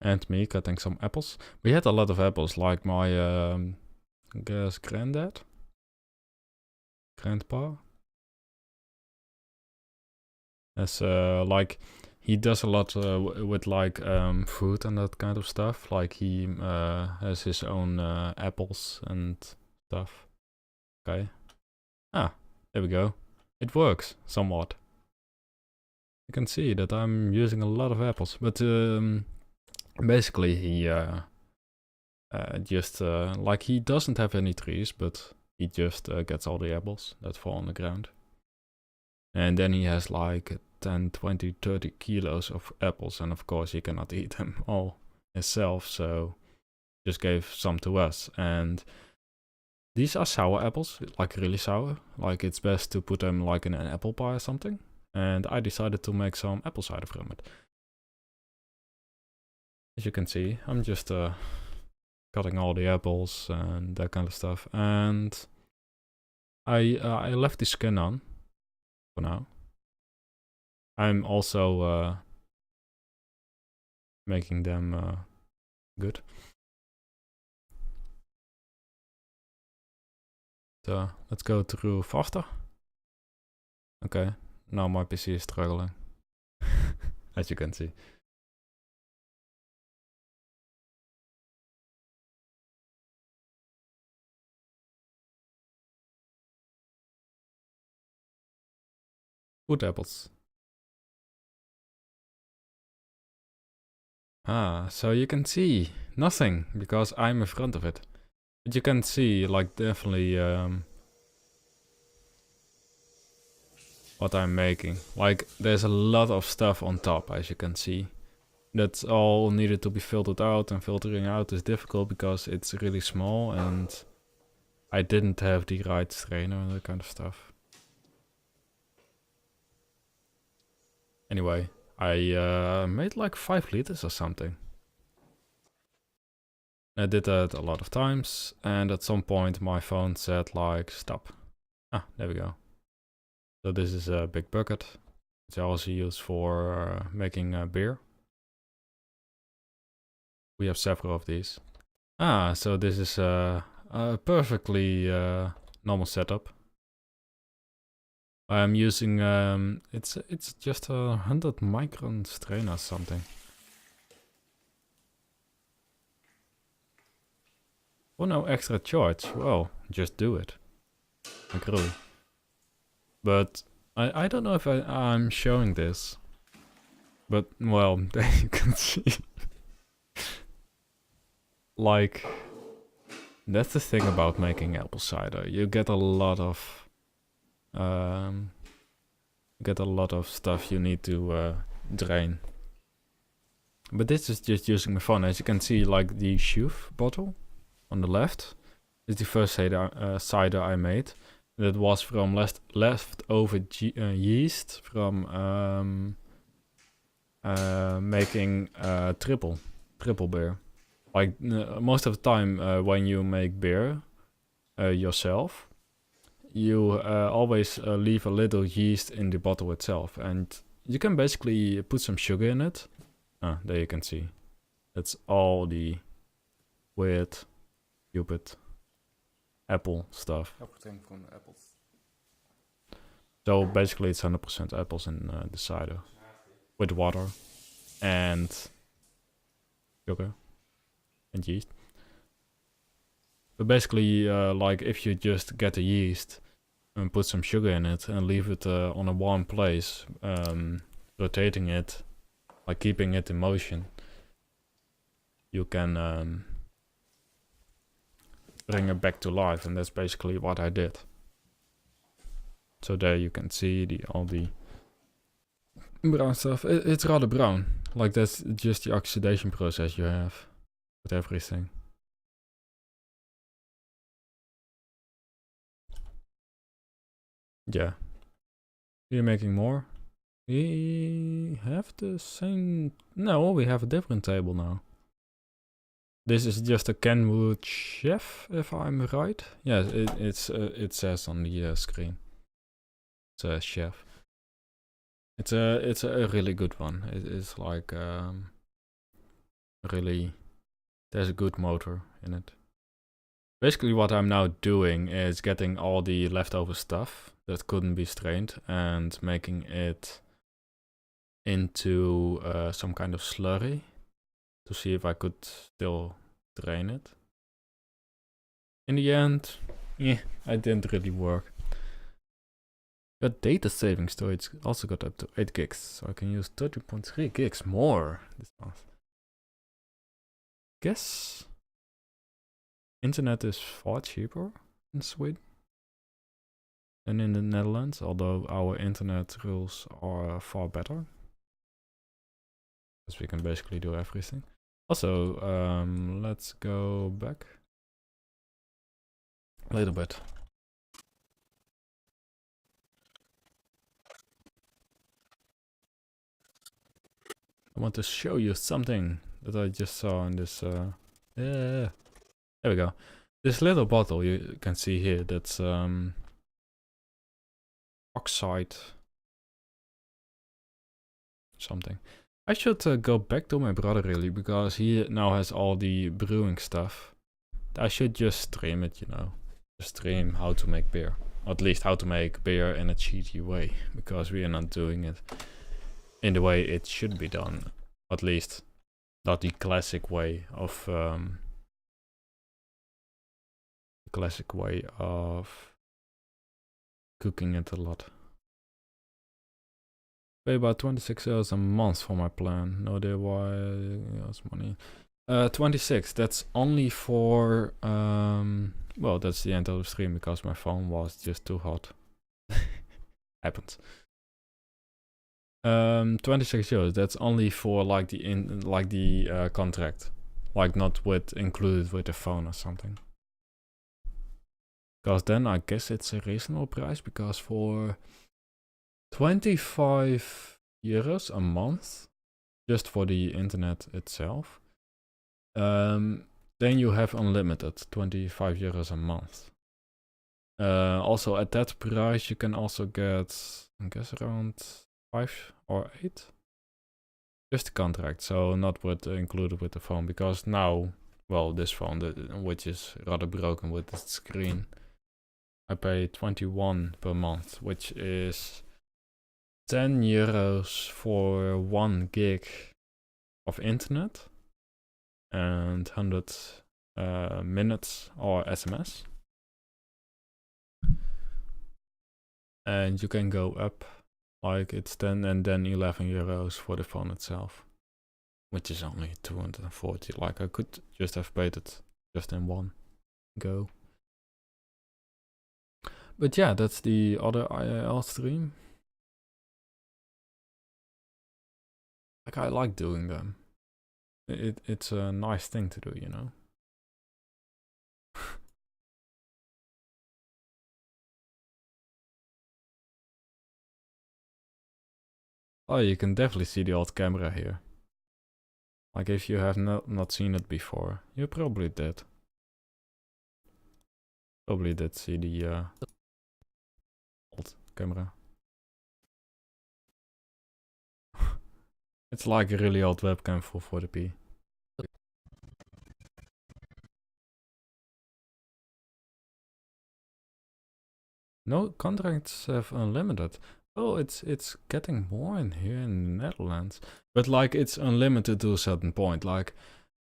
Speaker 1: And me cutting some apples. We had a lot of apples, like my, I guess, granddad? Grandpa? As, like, he does a lot with, like, fruit and that kind of stuff. Like, he has his own apples and stuff. Okay. Ah, there we go. It works, somewhat. You can see that I'm using a lot of apples, but basically he just like he doesn't have any trees, but he just gets all the apples that fall on the ground. And then he has like 10, 20, 30 kilos of apples, and of course he cannot eat them all himself, so just gave some to us. And these are sour apples, like really sour. Like it's best to put them like in an apple pie or something. And I decided to make some apple cider from it. As you can see, I'm just cutting all the apples and that kind of stuff. And I left the skin on for now. I'm also making them good. So let's go through faster. Okay, now my PC is struggling, as you can see. Wood apples. Ah, so you can see nothing because I'm in front of it. But you can see, like, definitely what I'm making. Like, there's a lot of stuff on top, as you can see. That's all needed to be filtered out, and filtering out is difficult because it's really small and I didn't have the right strainer and that kind of stuff. Anyway, I made like 5 liters or something. I did that a lot of times, and at some point my phone said like, stop. Ah, there we go. So this is a big bucket, which I also use for making beer. We have several of these. Ah, so this is a perfectly normal setup. I'm using, it's just a 100 micron strain or something. Oh, no extra charge. Well, just do it. Like really. But I don't know if I'm showing this. But, well, there you can see. Like, that's the thing about making apple cider. You get a lot of stuff you need to drain. But this is just using my phone. As you can see, like the Shuf bottle on the left is the first cider I made. That was from leftover yeast from making triple beer. Like most of the time when you make beer yourself, you always leave a little yeast in the bottle itself, and you can basically put some sugar in it. Ah, there you can see. That's all the weird, stupid apple stuff.
Speaker 2: Everything from the apples.
Speaker 1: So basically it's 100% apples in the cider. With water and sugar and yeast. But basically, like if you just get the yeast and put some sugar in it and leave it on a warm place, rotating it, like keeping it in motion, you can bring it back to life, and that's basically what I did. So there you can see all the Brown stuff. It's rather brown. Like that's just the oxidation process you have with everything. Yeah. We're making more. We have the same... No, we have a different table now. This is just a Kenwood chef, if I'm right. Yeah, it says on the screen. It says chef. It's a really good one. It's like really... There's a good motor in it. Basically what I'm now doing is getting all the leftover stuff that couldn't be strained and making it into some kind of slurry to see if I could still drain it. In the end, yeah, it didn't really work. Got data saving storage also got up to 8 gigs, so I can use 30.3 gigs more this month. Guess internet is far cheaper in Sweden than in the Netherlands, although our internet rules are far better. Because we can basically do everything. Also, let's go back a little bit. I want to show you something that I just saw in this, there we go. This little bottle you can see here, that's oxide something. I should go back to my brother really, because he now has all the brewing stuff. I should just stream it, you know. Just stream how to make beer. Or at least how to make beer in a cheaty way, because we are not doing it in the way it should be done. At least not the classic way of cooking it a lot. Pay about 26 euros a month for my plan. No idea why it's money. 26, that's only for well, that's the end of the stream because my phone was just too hot. Happens. 26 euros, that's only for like the contract. Like not with included with the phone or something. Because then I guess it's a reasonable price, because for 25 euros a month just for the internet itself, then you have unlimited 25 euros a month. Also at that price you can also get, I guess, around 5 or 8 just the contract, so not with included with the phone, because now, well, this phone which is rather broken with the screen, I pay 21 per month, which is 10 euros for 1 gig of internet and 100 minutes or SMS. And you can go up, like it's 10 and then 11 euros for the phone itself, which is only 240. Like I could just have paid it just in one go. But yeah, that's the other IRL stream. Like I like doing them. It's a nice thing to do, you know. Oh, you can definitely see the old camera here. Like if you have not seen it before, you probably did. Probably did see the old camera. It's like a really old webcam for 40p. No contracts have unlimited. Oh, it's getting more in here in the Netherlands. But like it's unlimited to a certain point. Like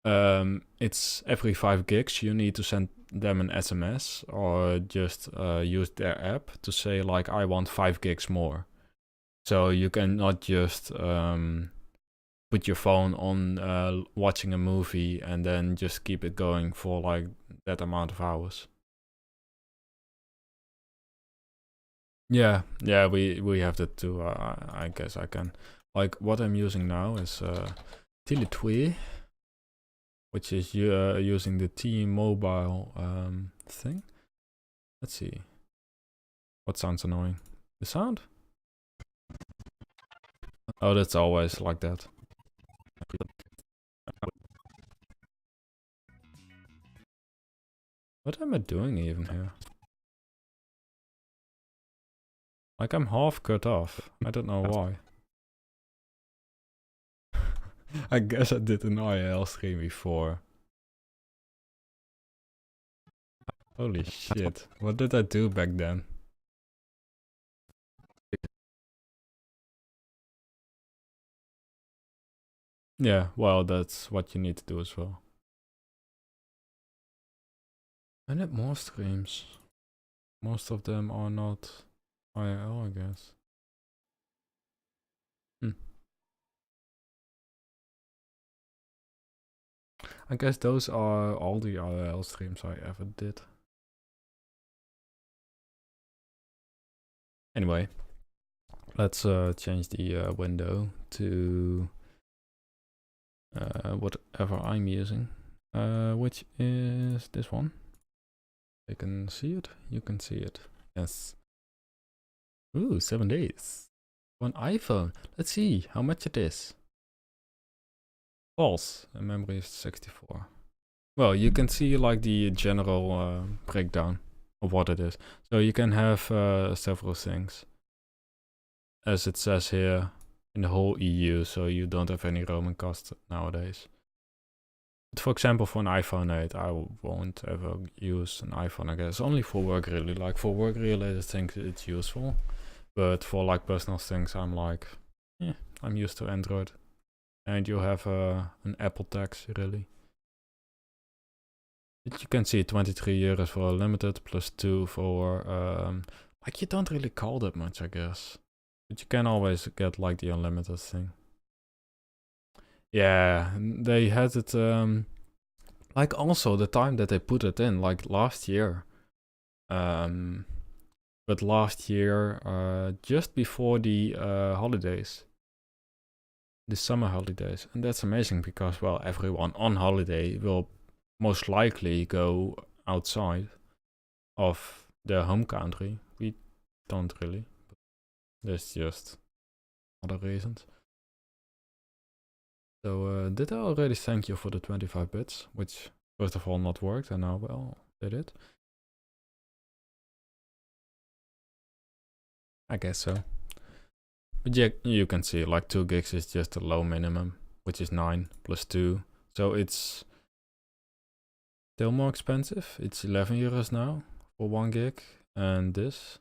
Speaker 1: it's every 5 gigs you need to send them an SMS or just use their app to say like I want 5 gigs more. So you cannot just put your phone on watching a movie and then just keep it going for like that amount of hours. Yeah, we have that too. I guess I can. like what I'm using now is Tele2, which is using the T-Mobile thing. Let's see. What sounds annoying? The sound? Oh, that's always like that. What am I doing even here? Like I'm half cut off. I don't know why. I guess I did an IRL stream before. Holy shit. What did I do back then? Yeah, well, that's what you need to do as well. I need more streams. Most of them are not IRL, I guess. I guess those are all the IRL streams I ever did. Anyway, let's change the window to whatever I'm using, which is this one. You can see it? You can see it. Yes. Ooh, 7 days. One iPhone. Let's see how much it is. False. A memory of 64. Well, you can see like the general breakdown of what it is. So you can have several things. As it says here, in the whole EU, so you don't have any roaming costs nowadays. But for example, for an iPhone 8, I won't ever use an iPhone, I guess. Only for work really. Like for work related things it's useful. But for like personal things, I'm like, yeah, I'm used to Android. And you have an Apple tax really. But you can see 23 euros for a limited plus 2 for, like you don't really call that much, I guess. But you can always get like the unlimited thing. Yeah, they had it, like also the time that they put it in, like last year. But last year, just before the holidays. The summer holidays. And that's amazing because, well, everyone on holiday will most likely go outside of their home country. We don't really. There's just other reasons. So did I already thank you for the 25 bits? Which first of all not worked and now, well, did it? I guess so. But yeah, you can see like 2 gigs is just a low minimum, which is 9 plus 2. So it's still more expensive. It's 11 euros now for 1 gig. And this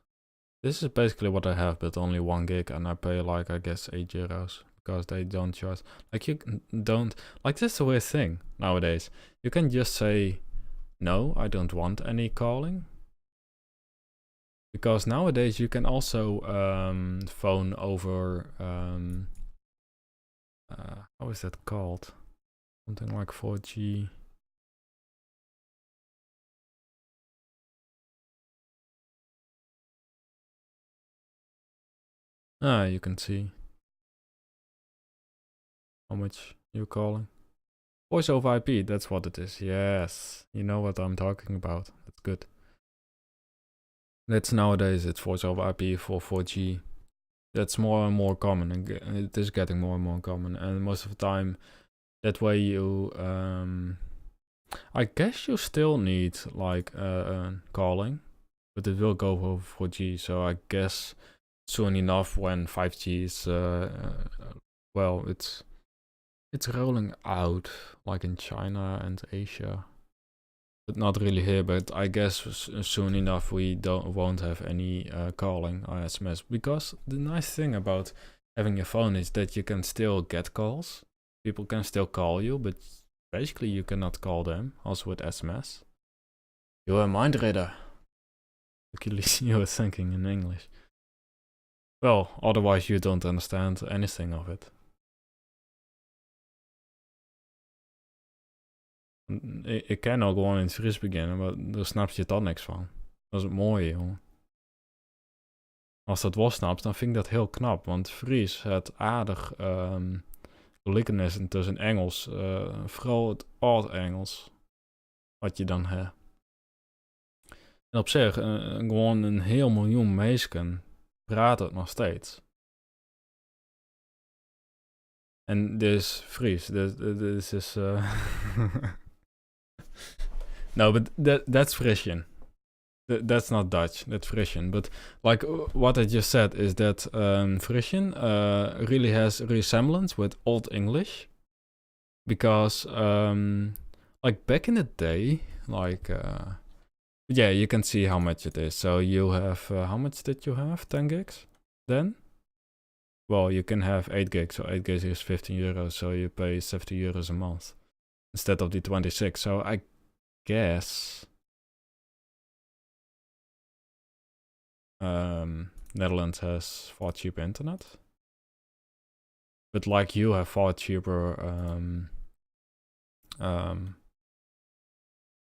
Speaker 1: is basically what I have, but only 1 gig, and I pay like I guess 8 euros because they don't charge. Like you don't, like this is a weird thing nowadays. You can just say, no, I don't want any calling. Because nowadays you can also phone over, how is that called? Something like 4G. Ah, you can see how much you're calling. Voice over IP, that's what it is. Yes, you know what I'm talking about. That's good. That's nowadays, it's voice over IP for 4G. That's more and more common, and it is getting more and more common. And most of the time, that way you, I guess you still need like calling, but it will go over 4G. So I guess soon enough when 5G is, well, it's rolling out like in China and Asia. But not really here, but I guess soon enough we won't have any calling or SMS. Because the nice thing about having a phone is that you can still get calls. People can still call you, but basically you cannot call them, also with SMS. You're a mind reader. You were thinking in English. Well, otherwise you don't understand anything of it. Ik ken al gewoon in het Fries beginnen, maar daar snap je dan niks van. Dat is het mooie, jongen. Als dat wel snapt, dan vind ik dat heel knap. Want Fries het aardig gelijkenissen tussen Engels. Vooral het oud-Engels. Wat je dan hebt. En op zich, gewoon een heel miljoen mensen praten het nog steeds. En dit is Fries. Dit is... no, but that's Frisian. That's not Dutch. That's Frisian. But like what I just said is that Frisian really has resemblance with Old English. Because like back in the day, like... yeah, you can see how much it is. So you have, how much did you have? 10 gigs then? Well, you can have 8 gigs. So 8 gigs is 15 euros. So you pay 70 euros a month instead of the 26. So I guess Netherlands has far cheaper internet. But like you have far cheaper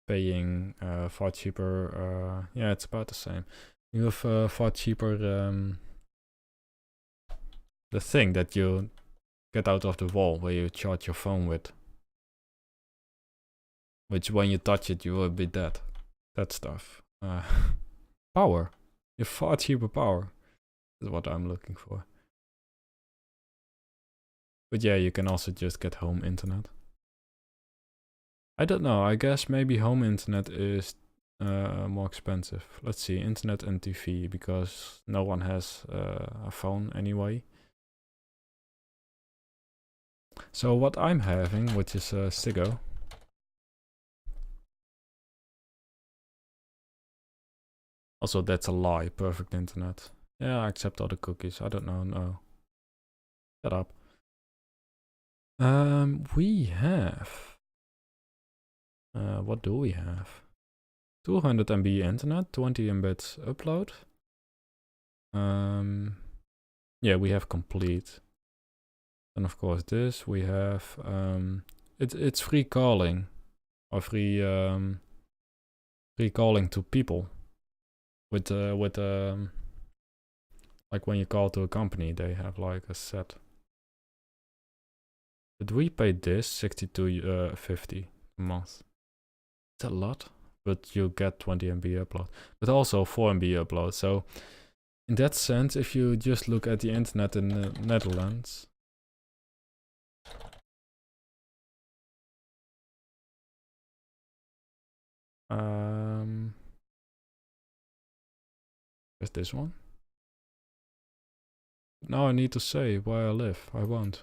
Speaker 1: paying far cheaper. Yeah, it's about the same. You have far cheaper the thing that you get out of the wall where you charge your phone with, which when you touch it you will be dead. That stuff. Power. You have far cheaper power is what I'm looking for. But yeah, you can also just get home internet. I don't know, I guess maybe home internet is more expensive. Let's see, internet and TV, because no one has a phone anyway. So what I'm having, which is Sigo. Also, that's a lie, perfect internet. Yeah, I accept all the cookies, I don't know, no. Shut up. We have... what do we have? 200 MB internet, 20 Mbits upload. Yeah, we have complete. And of course this, we have... it's free calling. Or free calling to people. With like when you call to a company, they have like a set. But we paid this 62.50 a month. It's a lot, but you get 20 MB upload, but also 4 MB upload. So in that sense, if you just look at the internet in the Netherlands, is this one? Now I need to say where I live. I won't.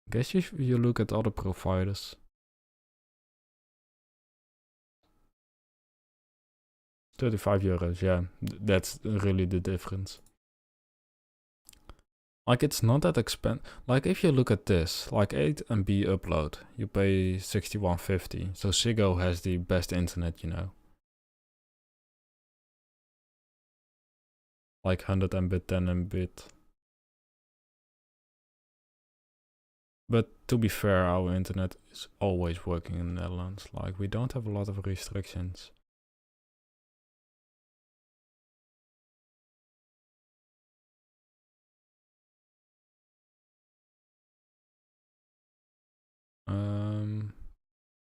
Speaker 1: Guess if you look at other providers. €35, yeah, that's really the difference. Like it's not that expensive. Like if you look at this, like 8 MB upload, you pay 61.50. So Ziggo has the best internet, you know. Like 100 Mbit, 10 Mbit. But to be fair, our internet is always working in the Netherlands. Like we don't have a lot of restrictions.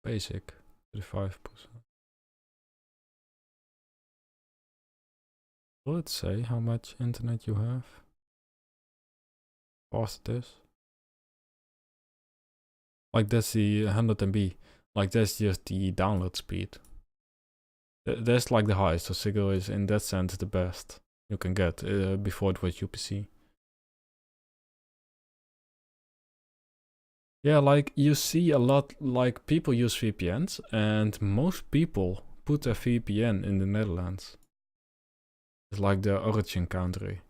Speaker 1: Basic, 35%. Will it say how much internet you have? Fast it is? Like that's the 100 MB. Like that's just the download speed. That's like the highest. So Ziggo is in that sense the best you can get. Before it was UPC. Yeah, like you see a lot, like people use VPNs, and most people put their VPN in the Netherlands. It's like the origin country.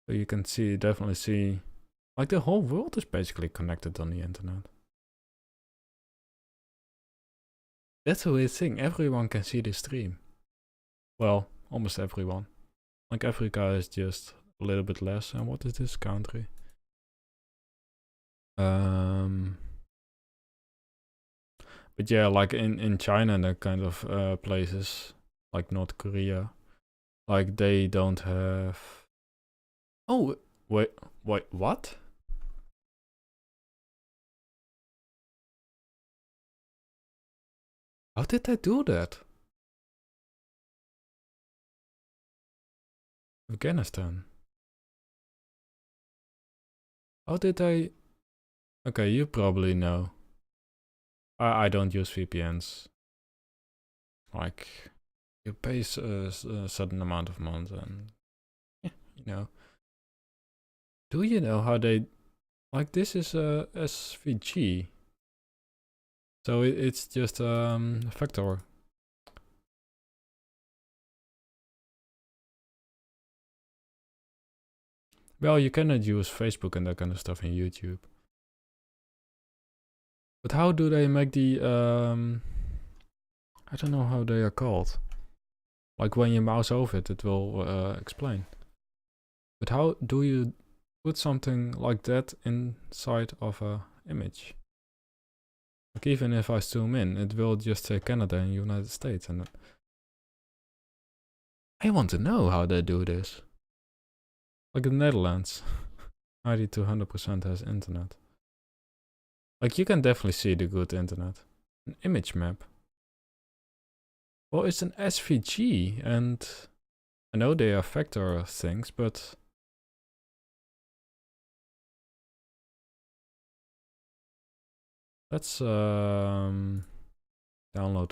Speaker 1: So you can see, definitely see, like the whole world is basically connected on the internet. That's a weird thing, everyone can see the stream. Well, almost everyone. Like Africa is just a little bit less. And what is this country? But yeah, like in China and that kind of places, like North Korea, like they don't have. Oh wait, what? How did they do that? Afghanistan. How did they? Okay, you probably know. I don't use VPNs. Like, you pay a certain amount of months and, yeah, you know. Do you know how they, like this is a SVG. So it's just a vector. Well, you cannot use Facebook and that kind of stuff in YouTube. But how do they make the, I don't know how they are called. Like when you mouse over it, it will explain. But how do you put something like that inside of a image? Like even if I zoom in, it will just say Canada and United States. And I want to know how they do this. Like the Netherlands, 90 to 100% has internet. Like you can definitely see the good internet. An image map. Well, it's an SVG, and I know they are vector things, but let's download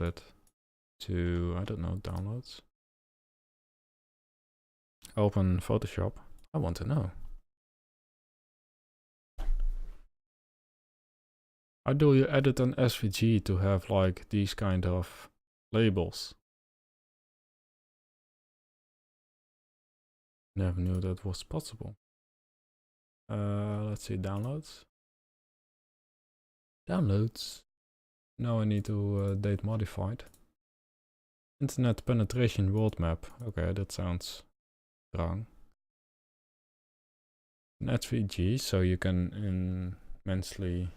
Speaker 1: it to, I don't know, downloads. Open Photoshop. I want to know. How do you edit an SVG to have like these kind of labels? Never knew that was possible. Let's see, downloads. Downloads. Now I need to date modified. Internet penetration world map. Okay, that sounds wrong. An SVG, so you can immensely.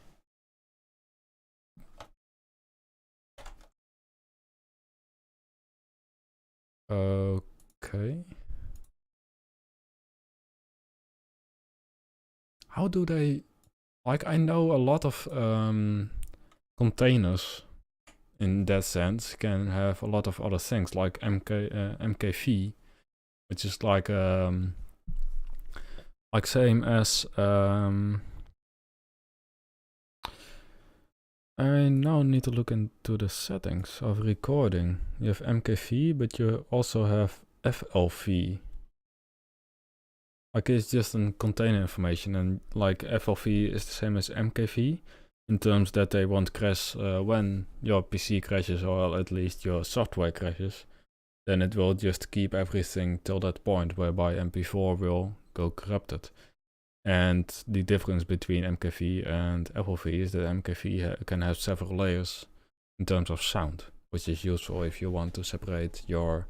Speaker 1: Okay. How do they, like I know a lot of containers in that sense can have a lot of other things like MKV, which is like same as I now need to look into the settings of recording. You have MKV, but you also have FLV. Like it's just a container information, and like FLV is the same as MKV in terms that they won't crash when your PC crashes, or at least your software crashes. Then it will just keep everything till that point whereby MP4 will go corrupted. And the difference between MKV and FLV is that MKV can have several layers in terms of sound, which is useful if you want to separate your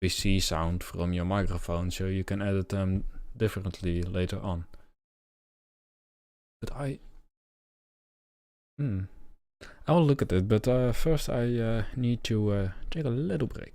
Speaker 1: PC sound from your microphone, so you can edit them differently later on. But I will look at it, but first I need to take a little break.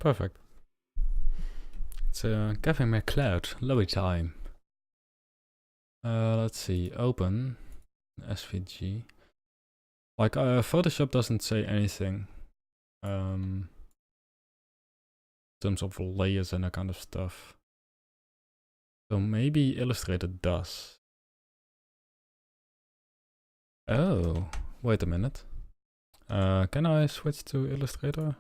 Speaker 1: Perfect. It's Kevin McCloud, Lowy time. Let's see, open SVG. Like Photoshop doesn't say anything in terms of layers and that kind of stuff. So maybe Illustrator does. Oh, wait a minute. Can I switch to Illustrator?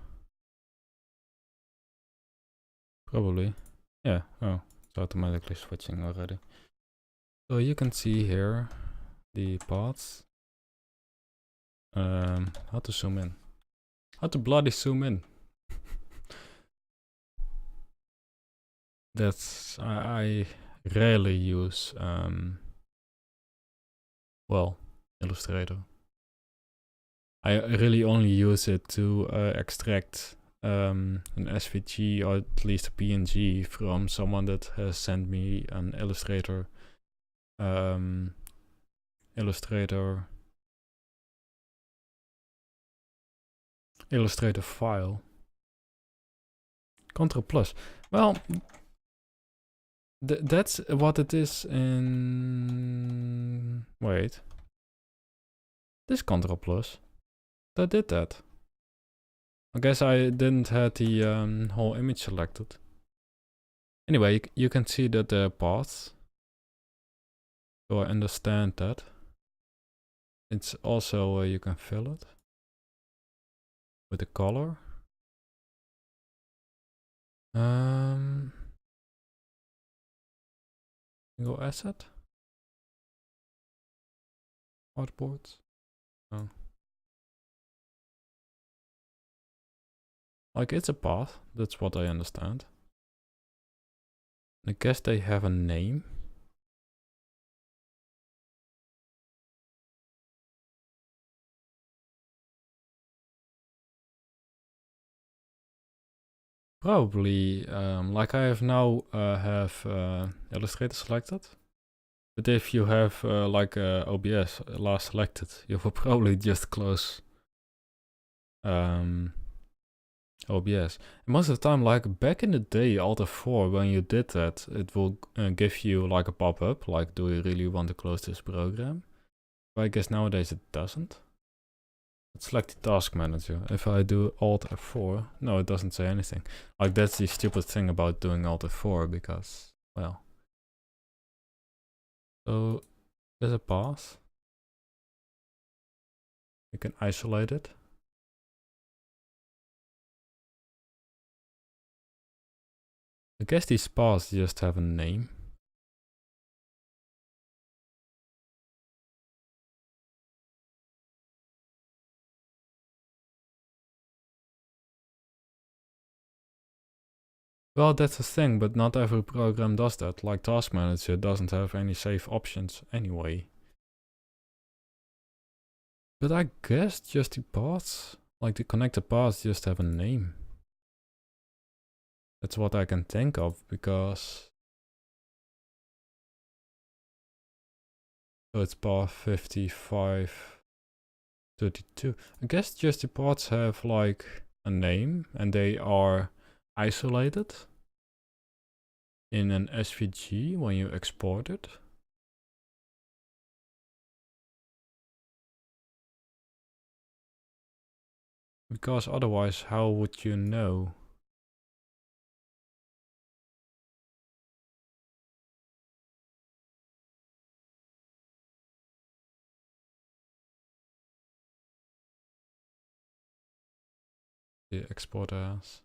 Speaker 1: Probably. Yeah, oh, it's automatically switching already. So you can see here the paths. How to zoom in. How to bloody zoom in. That's, I rarely use, well, Illustrator. I really only use it to extract an SVG or at least a PNG from someone that has sent me an Illustrator Illustrator file. Ctrl plus. Well, that's what it is in. Wait. This Ctrl plus. That did that. I guess I didn't have the whole image selected. Anyway, you can see that there are paths. So I understand that. It's also you can fill it with the color. Single asset. Artboards. Oh. Like it's a path, that's what I understand. I guess they have a name. Probably, like I have now have Illustrator selected. But if you have like OBS last selected, you will probably just close OBS. And most of the time, like back in the day, Alt F4, when you did that, it will give you like a pop-up, like do you really want to close this program? But I guess nowadays it doesn't. Let's select the task manager. If I do Alt F4, no, it doesn't say anything. Like that's the stupid thing about doing Alt F4 because, well. So there's a path. You can isolate it. I guess these paths just have a name. Well, that's the thing, but not every program does that. Like Task Manager doesn't have any save options anyway. But I guess just the paths, like the connected paths, just have a name. That's what I can think of, because so it's path 5532. I guess just the paths have like a name and they are isolated in an SVG when you export it. Because otherwise, how would you know? The exporter has.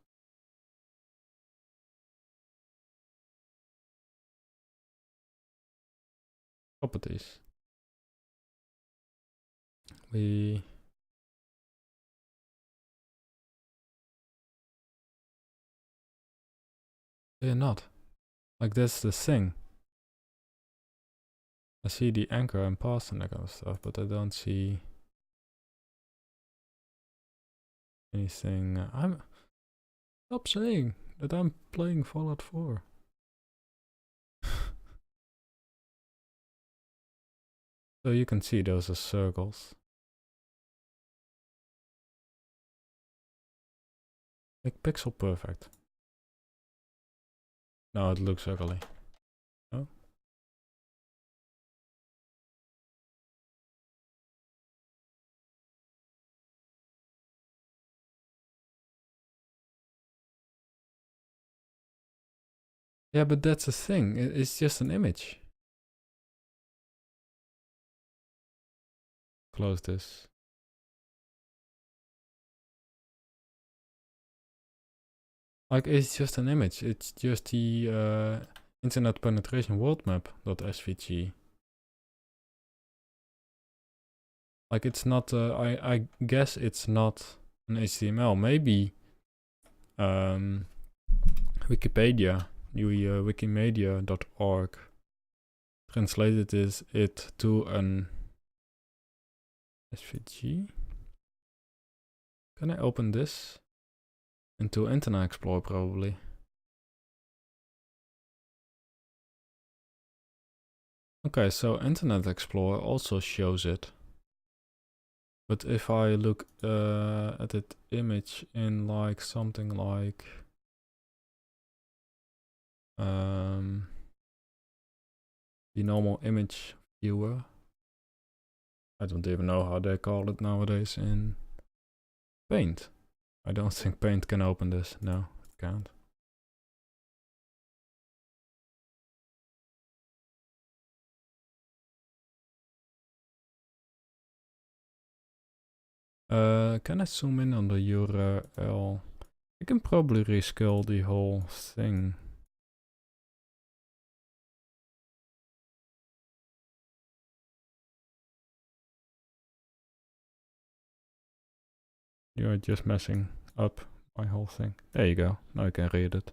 Speaker 1: Properties. They're not. Like that's the thing. I see the anchor and path and that kind of stuff, but I don't see anything. Stop saying that I'm playing Fallout 4. So you can see those are circles. Make pixel perfect. No, it looks ugly. No? Yeah, but that's the thing. It's just an image. Close this. Like, it's just an image. It's just the internet penetration world map.svg. Like, it's not, I guess it's not an HTML. Maybe Wikipedia, wikimedia.org translated it to an SVG. Can I open this? Into Internet Explorer probably. Okay, so Internet Explorer also shows it. But if I look at that image in like something like the normal image viewer, I don't even know how they call it nowadays in Paint. I don't think Paint can open this. No, it can't. Can I zoom in on the URL? I can probably rescale the whole thing. You're just messing up my whole thing. There you go. Now I can read it.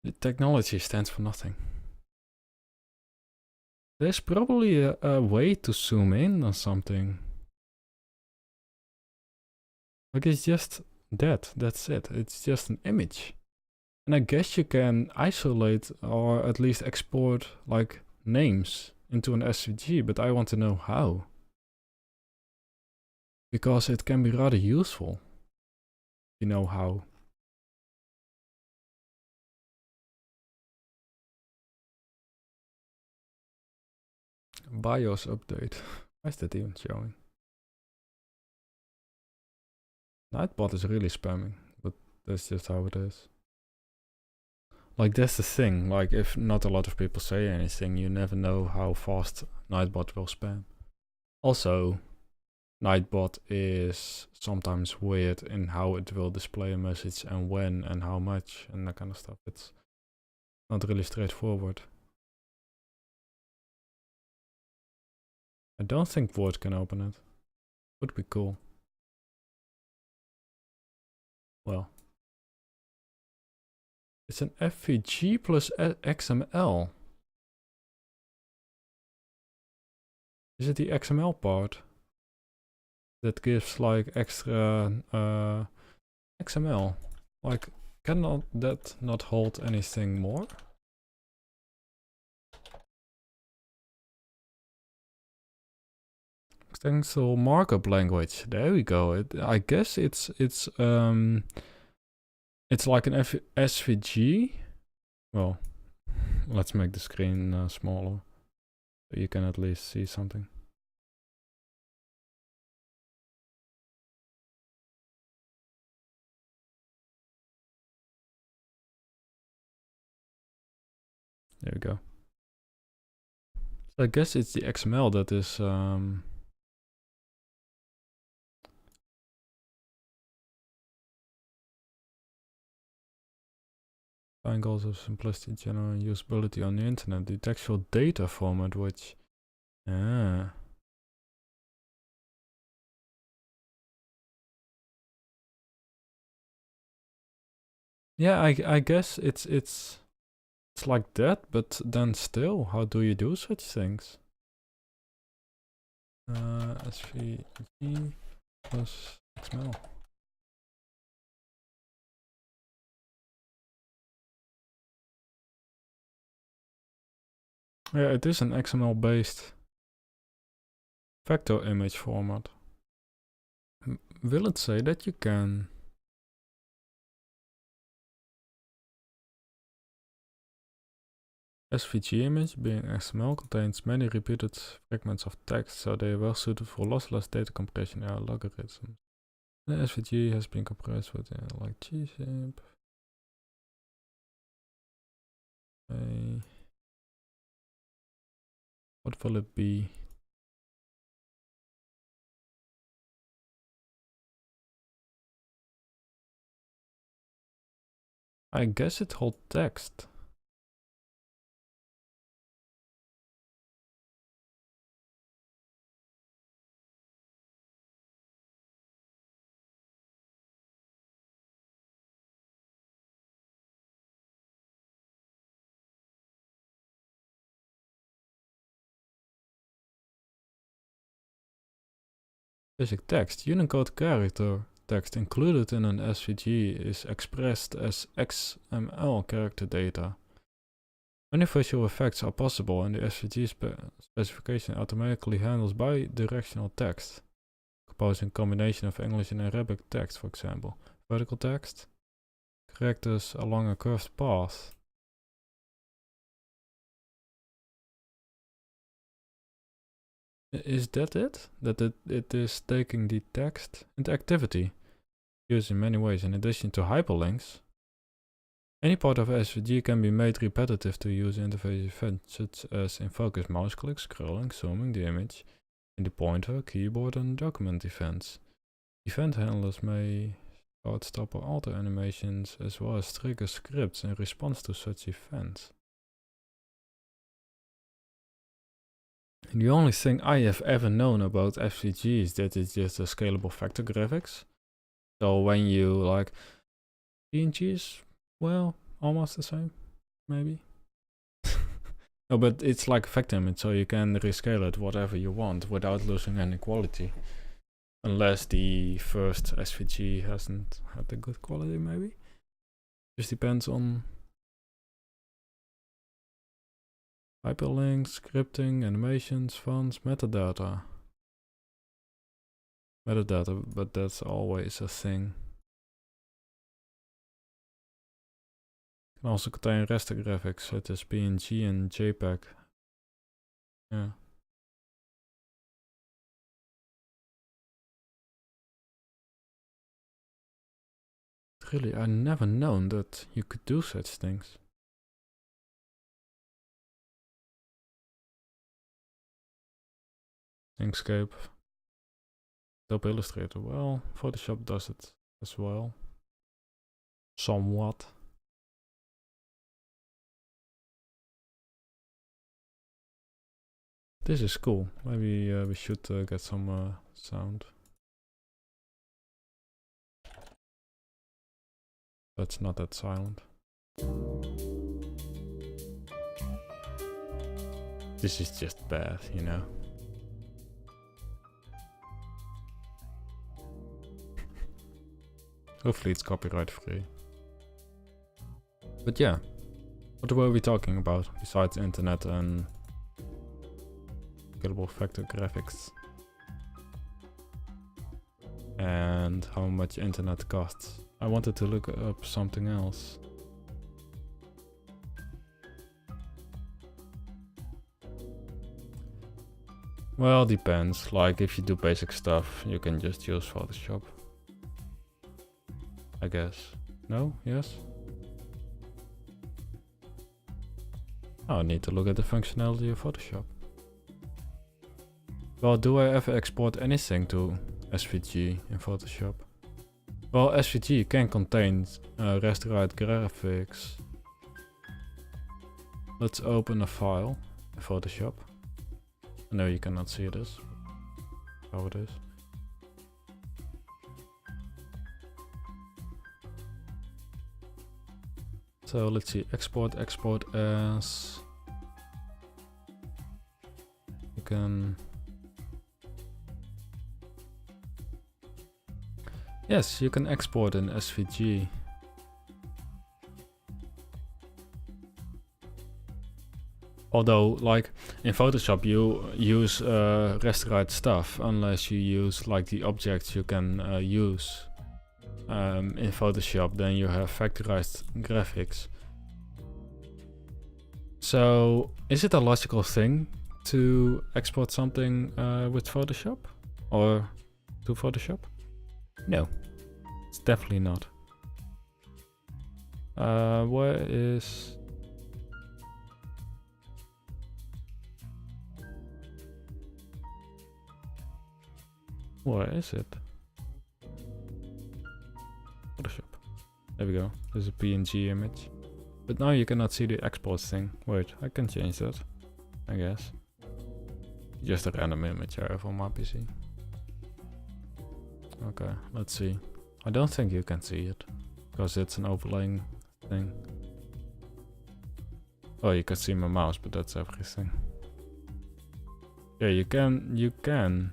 Speaker 1: The technology stands for nothing. There's probably a way to zoom in on something. Like, it's just that. That's it. It's just an image. And I guess you can isolate or at least export like names into an SVG, but I want to know how. Because it can be rather useful. You know how. BIOS update. Why is that even showing? Nightbot is really spamming, but that's just how it is. Like, that's the thing. Like, if not a lot of people say anything, you never know how fast Nightbot will spam. Also, Nightbot is sometimes weird in how it will display a message and when and how much and that kind of stuff. It's not really straightforward. I don't think Word can open it. Would be cool. Well. It's an FVG plus XML. Is it the XML part that gives like extra XML? Like, cannot that not hold anything more? Extensile markup language. There we go. I guess it's like an SVG. Well, let's make the screen smaller so you can at least see something. There we go. So I guess it's the XML that is Fine goals of simplicity, general usability on the internet, the textual data format, which yeah, I guess it's like that, but then still, how do you do such things? SVG plus XML. Yeah, it is an XML based vector image format. Will it say that you can SVG image being XML contains many repeated fragments of text, so they are well suited for lossless data compression algorithms. The SVG has been compressed with like gzip. What will it be? I guess it holds text. Basic text. Unicode character text included in an SVG is expressed as XML character data. Many visual effects are possible, and the SVG specification automatically handles bidirectional text, composing a combination of English and Arabic text, for example. Vertical text, characters along a curved path. Is that it? That it is taking the text into activity, used in many ways. In addition to hyperlinks, any part of SVG can be made repetitive to user interface events, such as in focus mouse click, scrolling, zooming the image, in the pointer, keyboard, and document events. Event handlers may start, stop, or alter animations, as well as trigger scripts in response to such events. The only thing I have ever known about SVG is that it's just a scalable vector graphics. So when you like PNGs, well, almost the same, maybe. No, but it's like a vector image, so you can rescale it whatever you want without losing any quality. Unless the first SVG hasn't had a good quality, maybe. Just depends on hyperlinks, scripting, animations, fonts, metadata. Metadata, but that's always a thing. Can also contain raster graphics such as PNG and JPEG. Yeah. Really, I never known that you could do such things. Inkscape. Adobe Illustrator. Well, Photoshop does it as well. Somewhat. This is cool. Maybe we should get some sound. That's not that silent. This is just bad, you know. Hopefully it's copyright free. But yeah, what were we talking about besides internet and scalable vector graphics? And how much internet costs. I wanted to look up something else. Well, depends. Like if you do basic stuff, you can just use Photoshop. I guess. No? Yes? Oh, I need to look at the functionality of Photoshop. Well, do I ever export anything to SVG in Photoshop? Well, SVG can contain rasterized graphics. Let's open a file in Photoshop. I know you cannot see this. How it is. So let's see, export as. You can. Yes, you can export in SVG. Although, like in Photoshop, you use rasterized stuff unless you use like the objects you can use. In Photoshop, then you have factorized graphics. So, is it a logical thing to export something with Photoshop? Or to Photoshop? No, it's definitely not. Where is... Where is it? Photoshop. There we go. There's a PNG image. But now you cannot see the export thing. Wait, I can change that. I guess. Just a random image I have on my PC. Okay, let's see. I don't think you can see it. Because it's an overlaying thing. Oh, you can see my mouse, but that's everything. Yeah, you can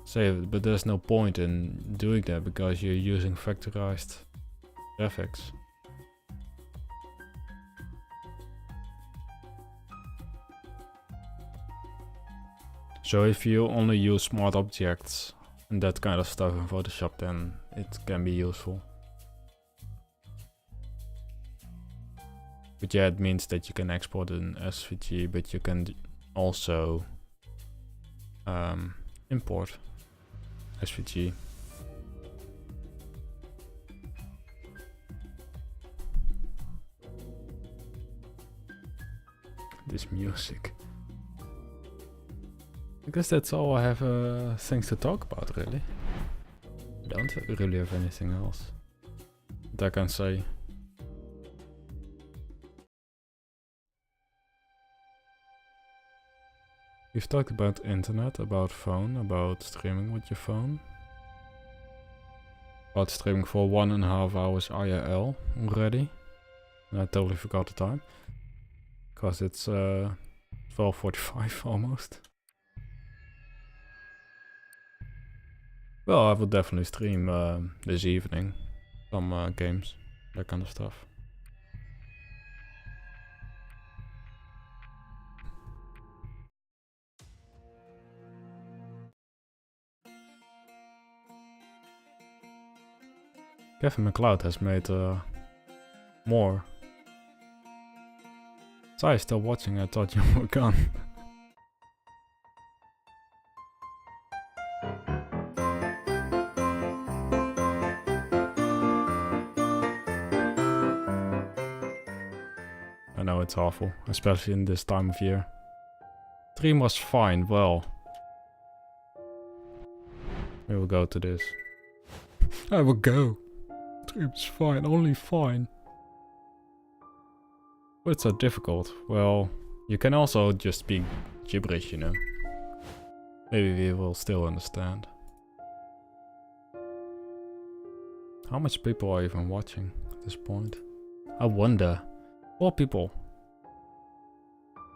Speaker 1: save it, but there's no point in doing that because you're using factorized graphics. So if you only use smart objects and that kind of stuff in Photoshop, then it can be useful. But yeah, it means that you can export in SVG, but you can also import SVG. This music. I guess that's all I have things to talk about, really. I don't really have anything else that I can say. We've talked about internet, about phone, about streaming with your phone. About streaming for 1.5 hours IRL already. And I totally forgot the time. Because it's 12:45 almost. Well, I will definitely stream this evening. Some games, that kind of stuff. Kevin MacLeod has made more. Sorry, still watching, I thought you were gone. I know it's awful, especially in this time of year. Stream was fine, well. We will go to this. I will go. Stream's fine, only fine. But it's so difficult. Well, you can also just speak gibberish, you know. Maybe we will still understand. How much people are even watching at this point? I wonder. 4 people.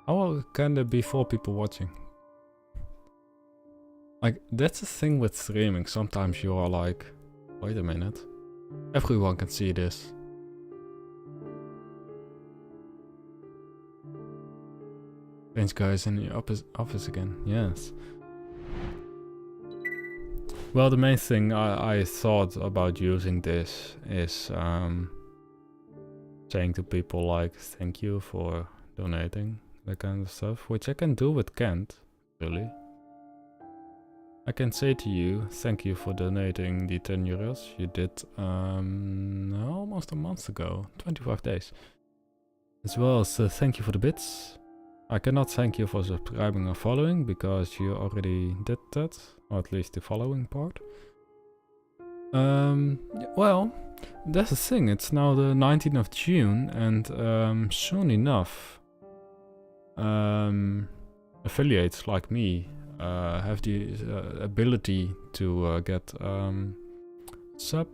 Speaker 1: How can there be 4 people watching? Like, that's the thing with streaming. Sometimes you are like, wait a minute. Everyone can see this. Strange guys in the office again. Yes. Well, the main thing I thought about using this is saying to people like, thank you for donating, that kind of stuff, which I can do with Kent, really. I can say to you, thank you for donating the 10 euros you did almost a month ago, 25 days. As well as thank you for the bits. I cannot thank you for subscribing or following because you already did that, or at least the following part. Well, that's the thing, it's now the 19th of June and soon enough affiliates like me have the ability to get not sub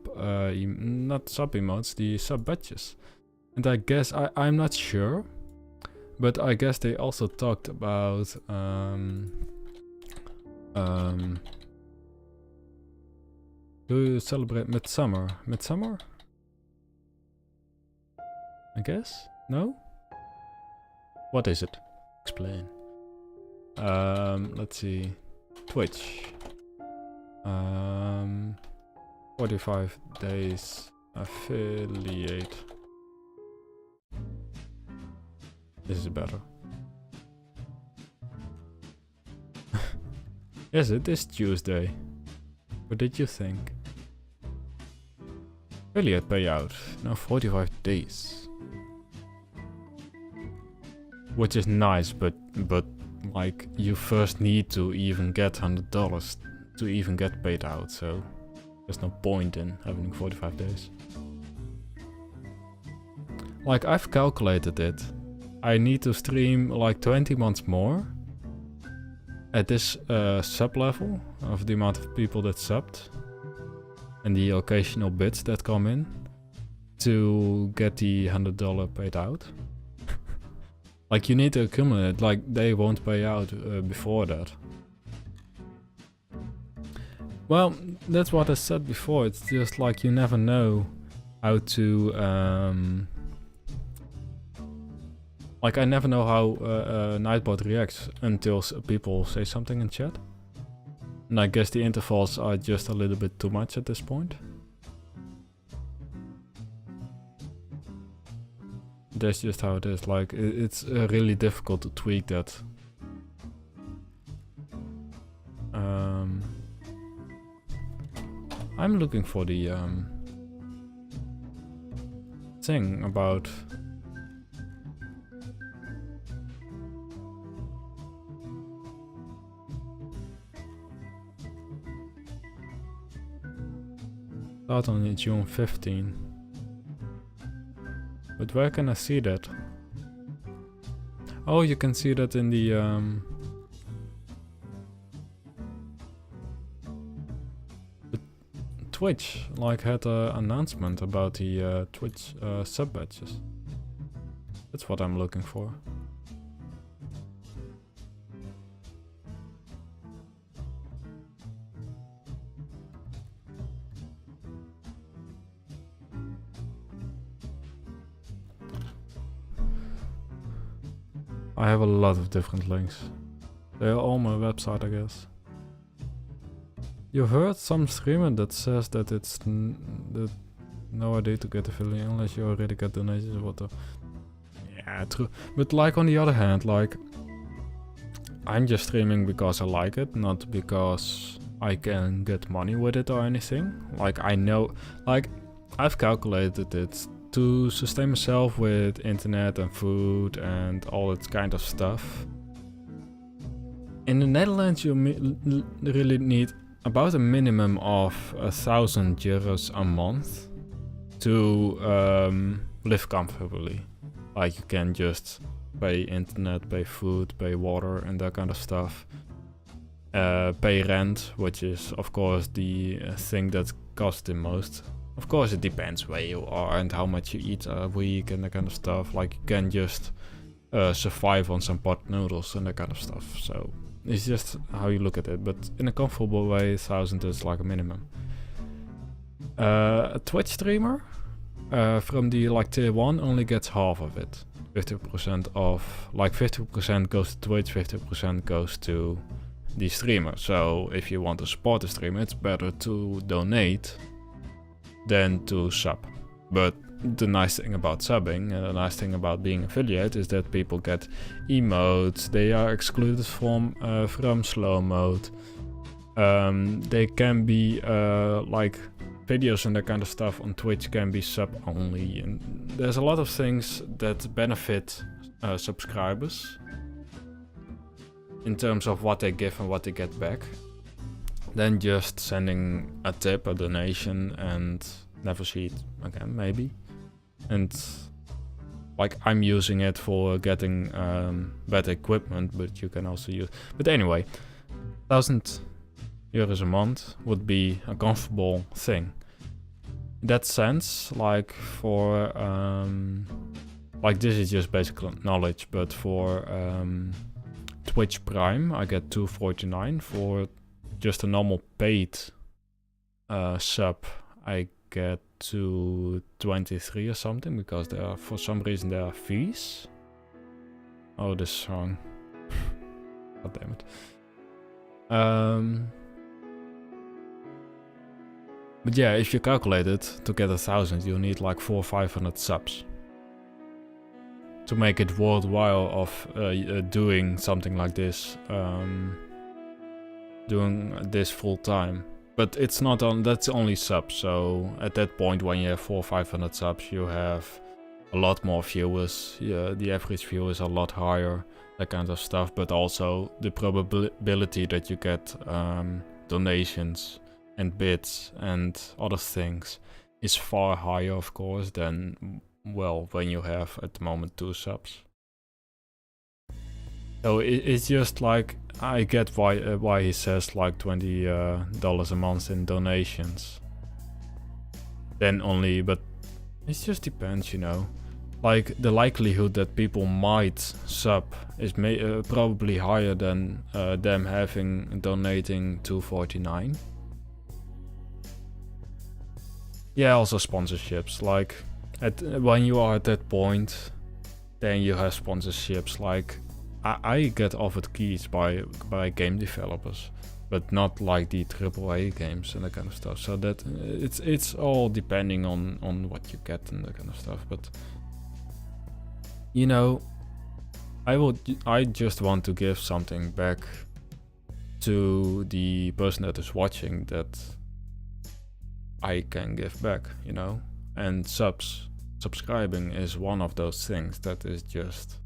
Speaker 1: emotes, the sub badges. And I guess, I'm not sure, but I guess they also talked about do you celebrate Midsummer? Midsummer? I guess? No? What is it? Explain. Let's see. Twitch. 45 days affiliate. This is better. Yes, it is Tuesday. What did you think? Affiliate payout. Now 45 days. Which is nice, but like you first need to even get $100 to even get paid out, so there's no point in having 45 days. Like I've calculated it. I need to stream like 20 months more at this sub level of the amount of people that subbed and the occasional bits that come in to get the $100 paid out. Like you need to accumulate, like they won't pay out before that. Well, that's what I said before, it's just like you never know how to... like I never know how Nightbot reacts until people say something in chat. And I guess the intervals are just a little bit too much at this point. That's just how it is, like it's really difficult to tweak that. I'm looking for the thing about start on June 15. But where can I see that? Oh, you can see that in the Twitch, like had an announcement about the Twitch sub badges. That's what I'm looking for. I have a lot of different links. They're all my website, I guess. You heard some streamer that says that it's no idea to get affiliate unless you already get donations or what. Yeah, true. But like on the other hand, like I'm just streaming because I like it, not because I can get money with it or anything. Like I know, like I've calculated it. To sustain myself with internet and food and all that kind of stuff. In the Netherlands you really need about a minimum of €1,000 a month to live comfortably. Like you can just pay internet, pay food, pay water and that kind of stuff. Pay rent, which is of course the thing that costs the most. Of course it depends where you are and how much you eat a week and that kind of stuff. Like you can just survive on some pot noodles and that kind of stuff. So it's just how you look at it. But in a comfortable way, 1,000 is like a minimum. A Twitch streamer from the like tier 1 only gets half of it. 50% of, like 50% goes to Twitch, 50% goes to the streamer. So if you want to support the streamer, it's better to donate than to sub. But the nice thing about subbing and the nice thing about being affiliate is that people get emotes, they are excluded from slow mode. They can be like videos and that kind of stuff on Twitch can be sub only, and there's a lot of things that benefit subscribers in terms of what they give and what they get back, than just sending a tip, a donation, and never see it again, maybe. And like I'm using it for getting better equipment, but you can also use. But anyway, €1,000 a month would be a comfortable thing. In that sense, like for like this is just basic knowledge, but for Twitch Prime, I get $2.49 for just a normal paid sub. I get to 23 or something because there are, for some reason, there are fees. Oh, this song. God damn it. But yeah, if you calculate it, to get 1,000, you need like 400 or 500 subs. to make it worthwhile of doing something like this, doing this full time. But it's not on, that's only subs, so at that point when you have 400 or 500 subs, you have a lot more viewers. Yeah, the average view is a lot higher, that kind of stuff, but also the probability that you get donations and bits and other things is far higher, of course, than, well, when you have at the moment 2 subs. So it's just like, I get why he says like $20 a month in donations. Then only, but it just depends, you know. Like the likelihood that people might sub is probably higher than them donating $2.49. Yeah, also sponsorships. Like when you are at that point, then you have sponsorships. Like I get offered keys by game developers, but not like the AAA games and that kind of stuff. So that it's all depending on what you get and that kind of stuff. But you know, I just want to give something back to the person that is watching that I can give back, you know. And subscribing is one of those things that is just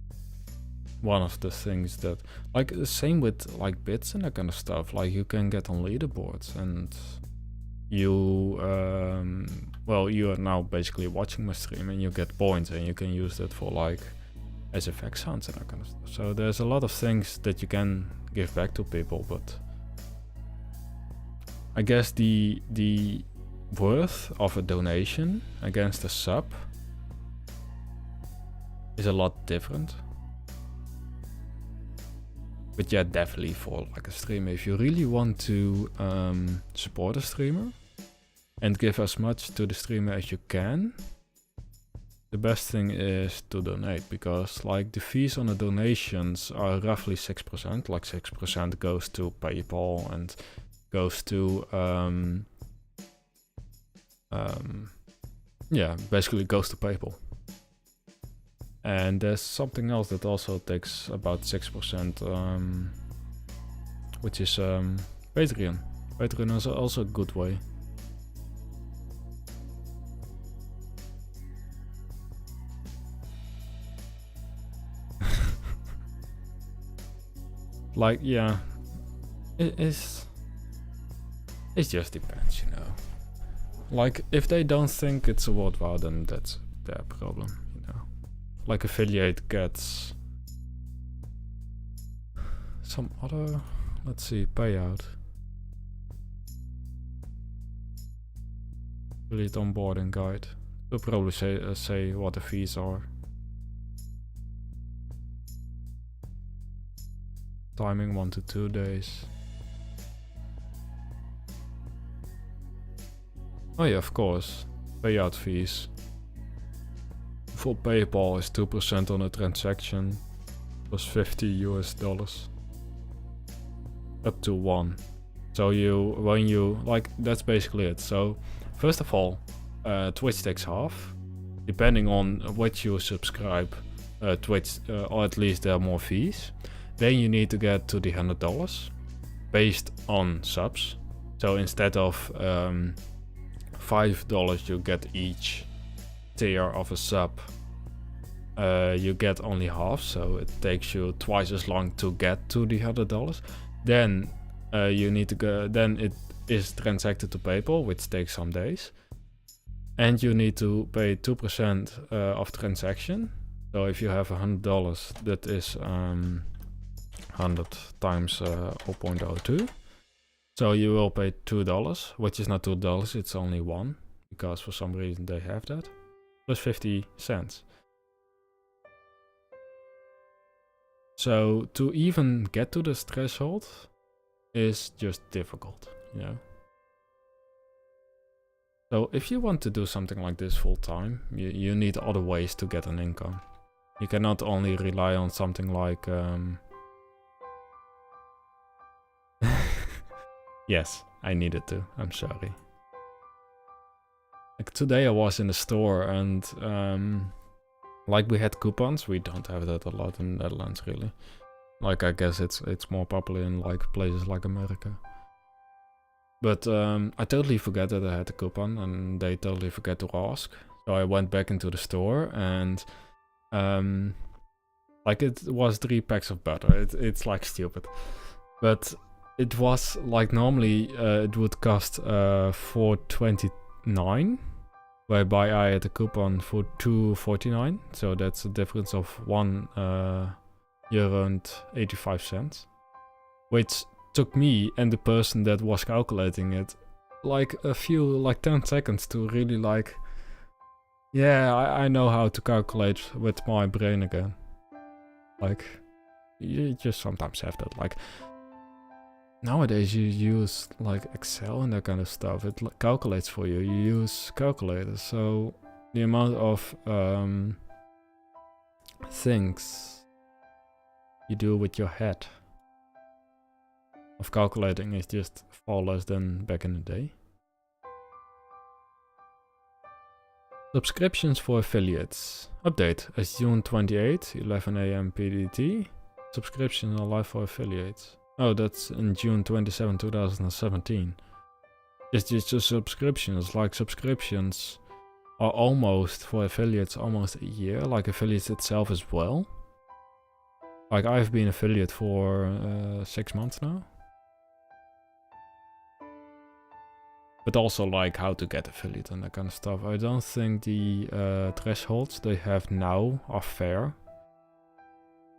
Speaker 1: one of the things that, like, the same with like bits and that kind of stuff. Like you can get on leaderboards and you well, you are now basically watching my stream and you get points and you can use that for like SFX sounds and that kind of stuff. So there's a lot of things that you can give back to people, but I guess the worth of a donation against a sub is a lot different. But yeah, definitely for like a streamer, if you really want to support a streamer and give as much to the streamer as you can, the best thing is to donate, because like the fees on the donations are roughly 6%. Like 6% goes to PayPal and goes to yeah, basically goes to PayPal. And there's something else that also takes about 6%, which is Patreon. Patreon is also a good way. Like, yeah, it just depends, you know. Like, if they don't think it's a worthwhile, then that's their problem, you know. Like, affiliate gets some other, let's see, payout. Affiliate onboarding guide. They'll probably say what the fees are. Timing 1 to 2 days. Oh yeah, of course. Payout fees. For PayPal is 2% on a transaction plus $50 up to 1. So when you like, that's basically it. So first of all, Twitch takes half, depending on what you subscribe. Twitch, or at least there are more fees. Then you need to get to the $100 based on subs. So instead of $5 you get each tier of a sub, you get only half, so it takes you twice as long to get to the $100. Then you need to go, then it is transacted to PayPal, which takes some days, and you need to pay 2% of transaction. So if you have $100, that is 100 times 0.02. So you will pay $2, which is not $2, it's only 1, because for some reason they have that, plus 50 cents. So to even get to this threshold is just difficult, you know. So if you want to do something like this full time, you need other ways to get an income. You cannot only rely on something like yes, I needed to, I'm sorry. Like today I was in the store and like we had coupons. We don't have that a lot in the Netherlands, really. Like, I guess it's more popular in like places like America. But I totally forgot that I had a coupon, and they totally forgot to ask. So I went back into the store, and like it was 3 packs of butter. It's like stupid, but it was like normally it would cost $4.29, whereby I had a coupon for $2.49. So that's a difference of €1 and 85 cents, which took me and the person that was calculating it like 10 seconds to really like, yeah, I know how to calculate with my brain again. Like, you just sometimes have that. Like, nowadays you use like Excel and that kind of stuff. It calculates for you. You use calculators. So the amount of things you do with your head of calculating is just far less than back in the day. Subscriptions for affiliates. Update as June 28, 11 AM PDT. Subscriptions are live for affiliates. Oh, that's in June 27, 2017. It's just a subscription. It's like subscriptions are almost, for affiliates, almost a year. Like affiliates itself as well. Like I've been affiliate for 6 months now. But also like how to get affiliate and that kind of stuff. I don't think the thresholds they have now are fair.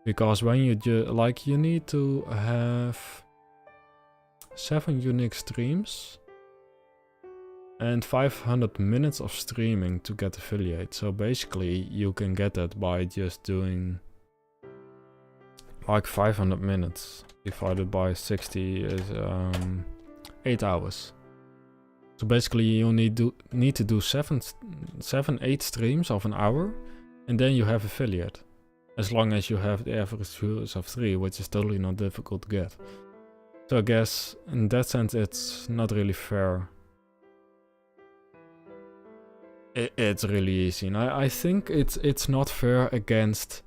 Speaker 1: Because when you you need to have 7 unique streams and 500 minutes of streaming to get affiliate. So basically you can get that by just doing like 500 minutes divided by 60 is 8 hours. So basically you need to do 8 streams of an hour, and then you have affiliate. As long as you have the average viewers of 3, which is totally not difficult to get. So I guess in that sense it's not really fair. It's really easy. And I think it's not fair against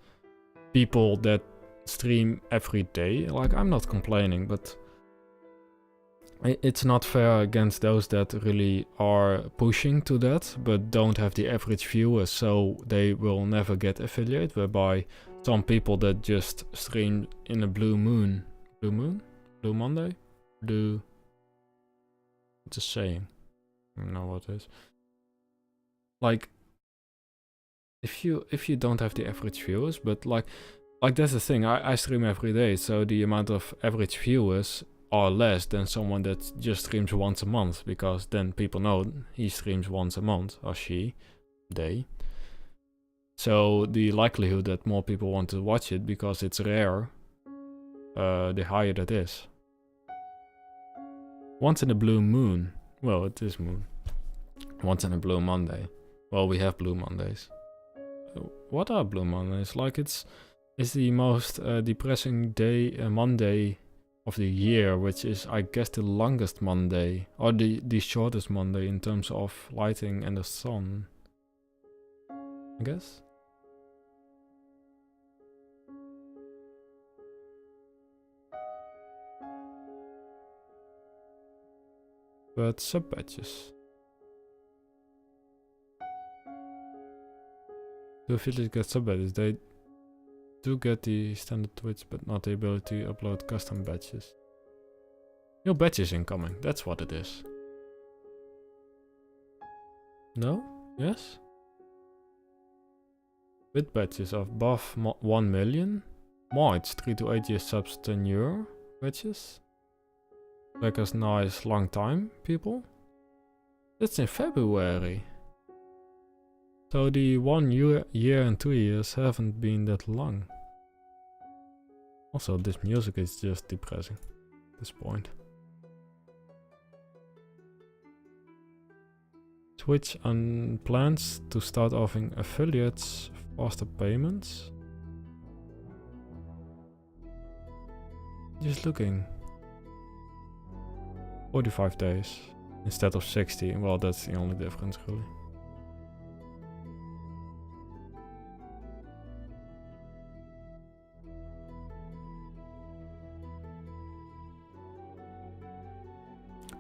Speaker 1: people that stream every day. Like, I'm not complaining, but it's not fair against those that really are pushing to that, but don't have the average viewers, so they will never get affiliate, whereby some people that just stream in a blue moon? Blue Monday? It's a saying. I don't know what it is. Like, if you don't have the average viewers, but like that's the thing, I stream every day, so the amount of average viewers are less than someone that just streams once a month, because then people know he streams once a month, or she, they. So the likelihood that more people want to watch it because it's rare, the higher that is. Once in a blue moon, well, it is moon. Once in a blue Monday. Well, we have blue Mondays. What are blue Mondays? Like, it's the most depressing day, Monday of the year, which is, I guess, the longest Monday, or the shortest Monday in terms of lighting and the sun, I guess. But sub badges. Do affiliates get sub badges? They do get the standard Twitch, but not the ability to upload custom badges. New badges incoming, that's what it is. No? Yes? With badges of above 1 million. Mods, 3 to 8 years subs, €10 badges. Beckers nice long time, people. That's in February. So the 1 year and 2 years haven't been that long. Also, this music is just depressing at this point. Twitch and plans to start offering affiliates faster payments. Just looking. 45 days instead of 60. Well, that's the only difference, really.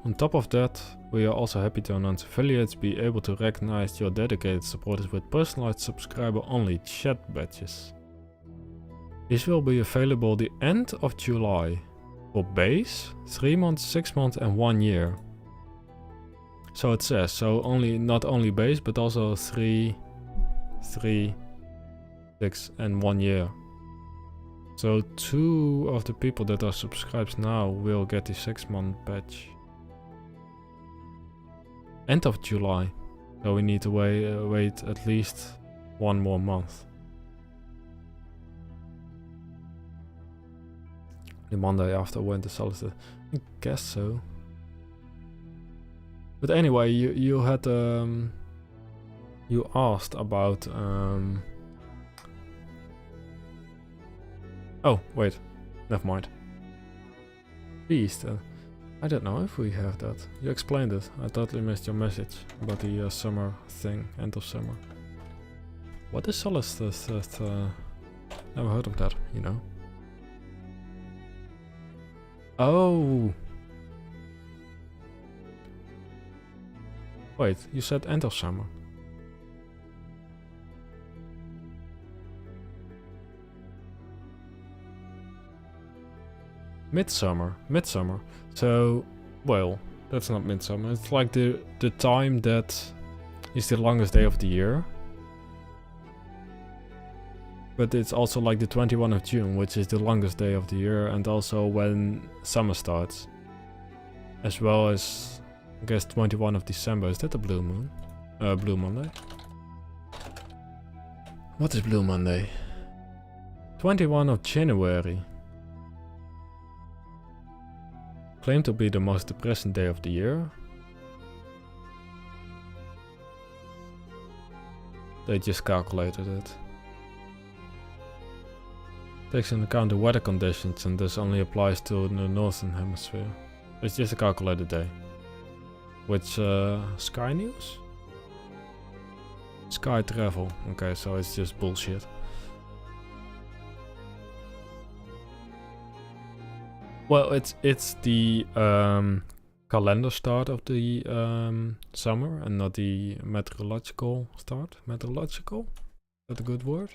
Speaker 1: On top of that, we are also happy to announce affiliates be able to recognize your dedicated supporters with personalized subscriber-only chat badges. These will be available the end of July for base, 3 months, 6 months and 1 year. So it says, so not only base but also 3, 6 and 1 year. So 2 of the people that are subscribed now will get the 6-month badge. End of July. So we need to wait at least 1 more month. The Monday after winter solstice. I guess so. But anyway, you had you asked about oh wait, never mind. Beast. I don't know if we have that. You explained it. I totally missed your message about the summer thing, end of summer. What is solstice? Never heard of that, you know. Oh. Wait, you said end of summer. Midsummer. So, well, that's not midsummer. It's like the time that is the longest day of the year. But it's also like the 21 of June, which is the longest day of the year, and also when summer starts. As well as, I guess, 21 of December. Is that a blue moon? Blue Monday? What is Blue Monday? 21 of January. Claimed to be the most depressing day of the year. They just calculated it. Takes into account the weather conditions and thus only applies to the northern hemisphere. It's just a calculated day. Which Sky News? Sky Travel. Okay, so it's just bullshit. Well, it's the calendar start of the summer and not the meteorological start. Meteorological? Is that a good word?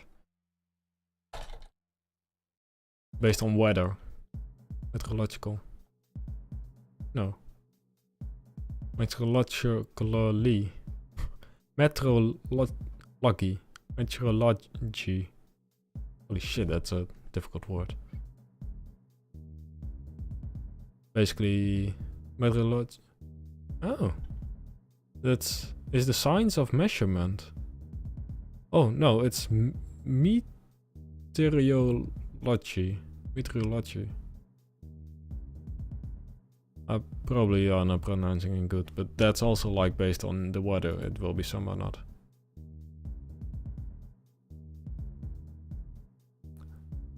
Speaker 1: Based on weather. Meteorological. No. Meteorologically. Meteorology. Meteorology. Holy shit, that's a difficult word. Basically, meteorology. Oh, is the science of measurement. Oh no, it's meteorology. Meteorology. I probably are not pronouncing it good, but that's also like based on the weather. It will be summer or not.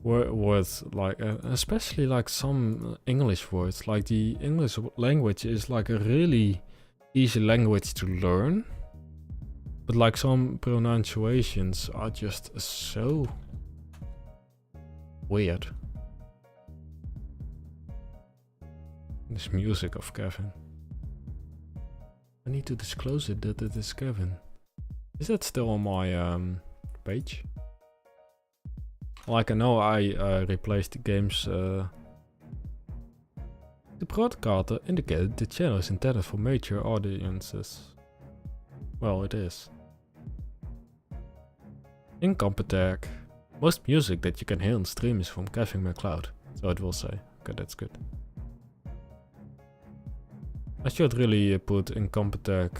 Speaker 1: Words like, especially like some English words, like the English language is like a really easy language to learn, but like some pronunciations are just so weird. This music of Kevin. I need to disclose it that it is Kevin. Is that still on my page? Like I know I replaced the games. The broadcaster indicated the channel is intended for mature audiences. Well, it is. Incompetech. Most music that you can hear on stream is from Kevin MacLeod. So it will say. Okay, that's good. I should really put Incompetech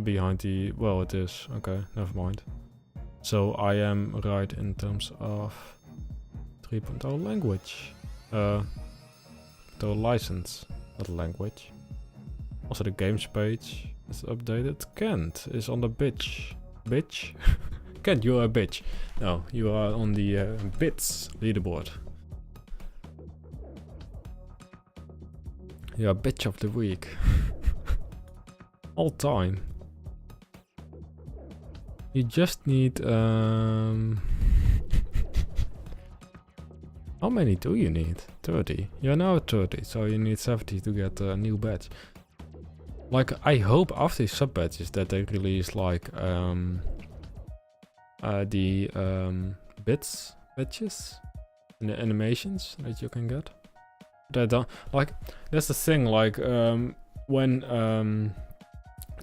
Speaker 1: behind the... Well, it is. Okay, never mind. So I am right in terms of 3.0 language. The license, not language. Also the games page is updated. Kent is on the bitch. Bitch? Kent, you are a bitch. No, you are on the bits leaderboard. You are bitch of the week. All time. You just need how many do you need? 30. You're now at 30, so you need 70 to get a new badge. Like, I hope after these sub badges that they release like the bits badges and the animations that you can get. That don't, like, that's the thing. Like when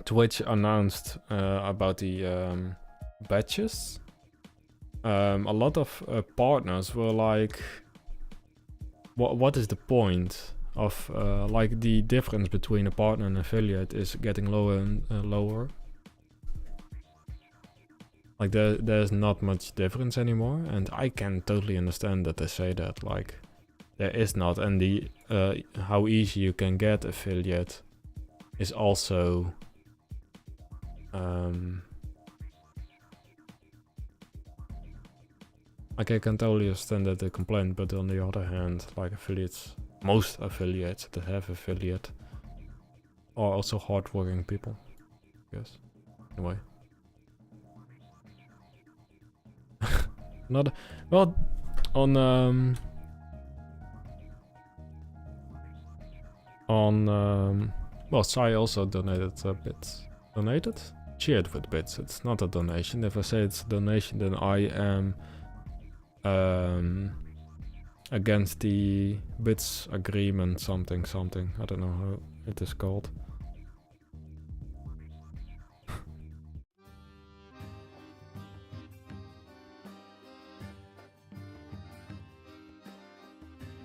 Speaker 1: Twitch announced about the badges, a lot of partners were like, what is the point of like the difference between a partner and affiliate is getting lower and lower. Like there's not much difference anymore, and I can totally understand that they say that. Like there is not, and the how easy you can get affiliate is also like I can totally understand that they complain, but on the other hand, like affiliates, most affiliates that have affiliate are also hardworking people. Yes. Anyway. Not well on well, Sai also donated bits. Donated? Cheered with bits. It's not a donation. If I say it's a donation, then I am against the bits agreement something. I don't know how it is called.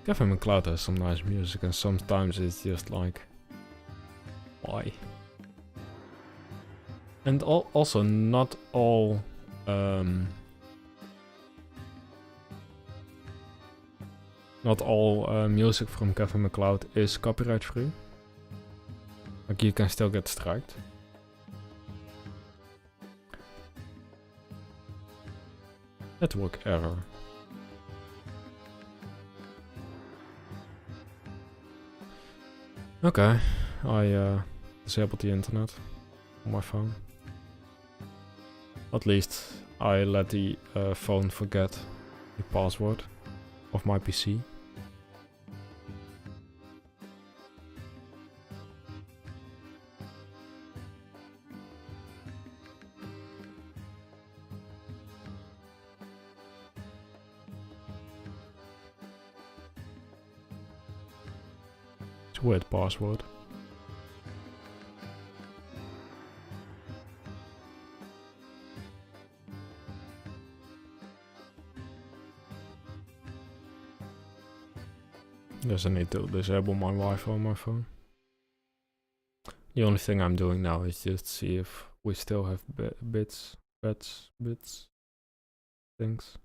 Speaker 1: Kevin MacLeod has some nice music, and sometimes it's just like, why? And also not all music from Kevin MacLeod is copyright free. Like you can still get striked. Network error. Okay, I disabled the internet on my phone. At least I let the phone forget the password of my PC. It's a weird password. Guess I need to disable my Wi-Fi on my phone. The only thing I'm doing now is just see if we still have bits, things.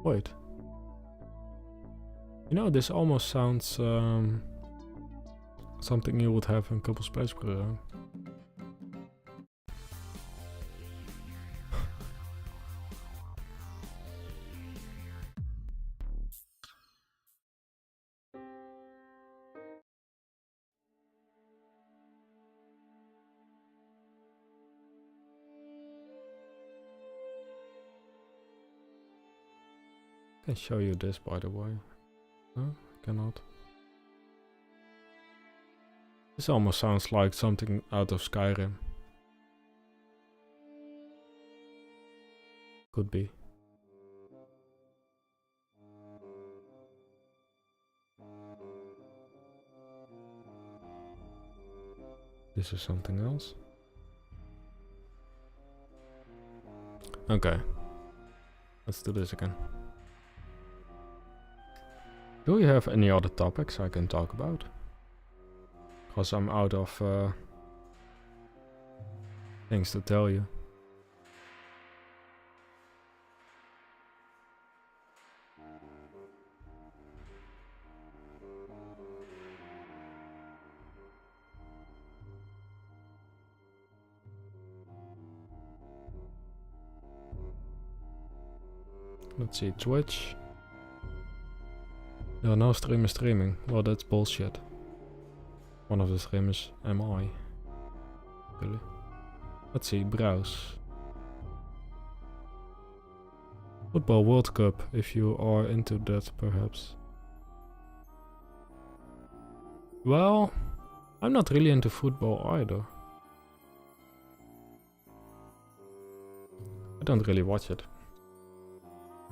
Speaker 1: Wait. You know, this almost sounds something you would have in Couple Space Program. I can show you this, by the way. No, I cannot. This almost sounds like something out of Skyrim. Could be. This is something else. Okay. Let's do this again. Do you have any other topics I can talk about? Because I'm out of things to tell you. Let's see, Twitch. Yeah, no stream is streaming. Well, that's bullshit. One of the streamers am I. Really? Let's see, browse. Football World Cup, if you are into that, perhaps. Well, I'm not really into football either. I don't really watch it.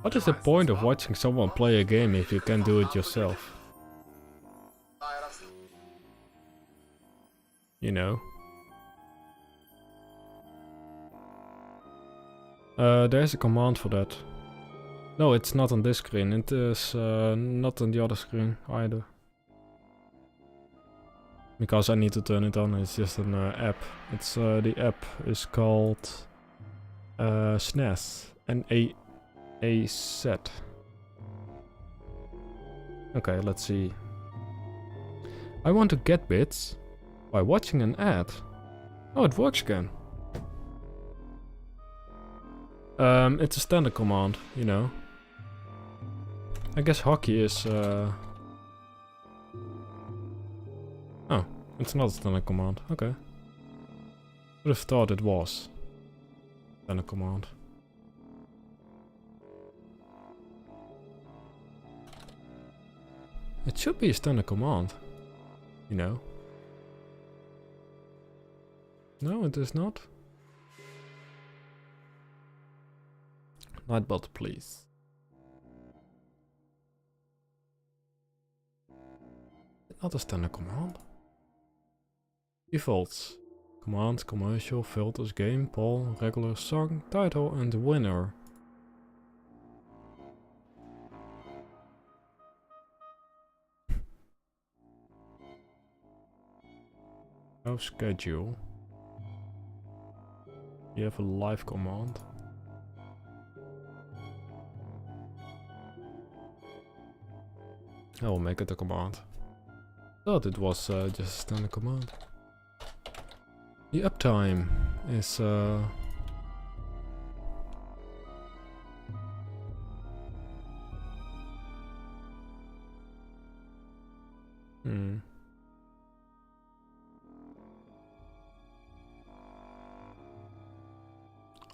Speaker 1: What is the point of watching someone play a game if you can do it yourself? You know. There's a command for that. No, it's not on this screen. It is not on the other screen either. Because I need to turn it on. It's just an app. It's the app is called SNES. N-A-A-Z. Okay, let's see. I want to get bits by watching an ad. Oh, it works again. It's a standard command, you know. I guess hockey is... Oh, it's not a standard command. Okay. Would have thought it was standard command. It should be a standard command, you know. No, it is not. Nightbot, please. Not a standard command. Defaults. Command, commercial, filters, game, poll, regular, song, title and winner. No schedule. You have a live command. I will make it a command. Thought it was just a standard command. The uptime is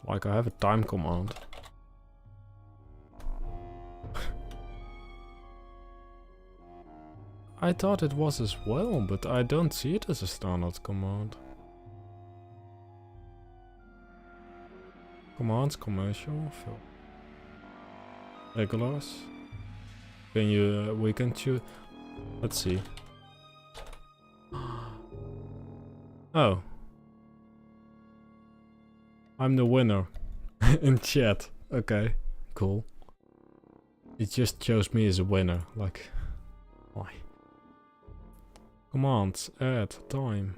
Speaker 1: like I have a time command. I thought it was as well, but I don't see it as a standard command. Commands, commercial, fill. Regulars. Can you, we can choose, let's see. Oh. I'm the winner. In chat. Okay, cool. It just chose me as a winner, like, why? Commands, add, time.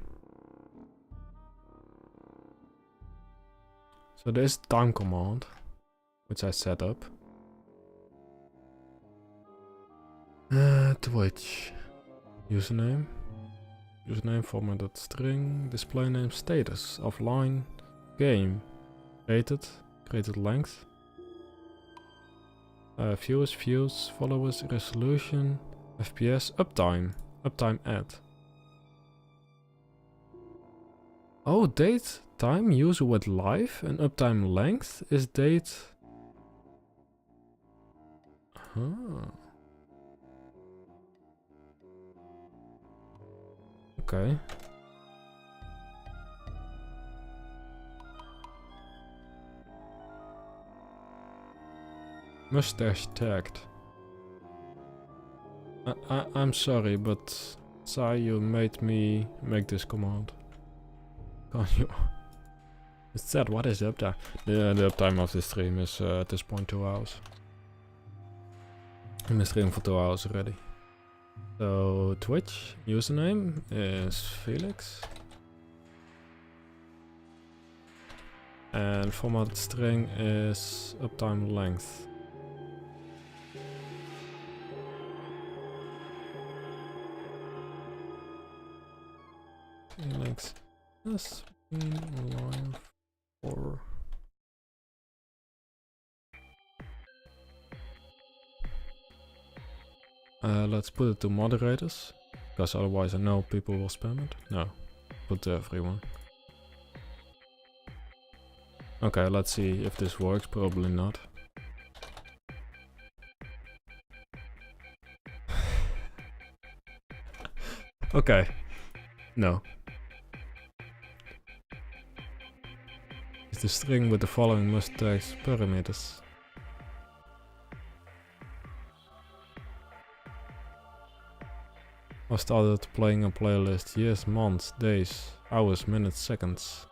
Speaker 1: So there's time command, which I set up. Twitch. Username. Username formatted string. Display name status. Offline. Game. Created length. Viewers, views, followers, resolution, FPS, uptime. Uptime add. Oh, date, time, user with live, and uptime length is date. Huh. Okay. Mustache tagged. I'm sorry, but Sai, you made me make this command. Can't you? It's sad. What is the uptime? The uptime of the stream is at this point 2 hours. I'm streaming for 2 hours already. So Twitch username is Felix. And format string is uptime length. Felix. Yes, live for let's put it to moderators, because otherwise I know people will spam it. No, put to everyone. Okay, let's see if this works. Probably not. Okay. No. Is the string with the following mustache parameters? I started playing a playlist years, months, days, hours, minutes, seconds.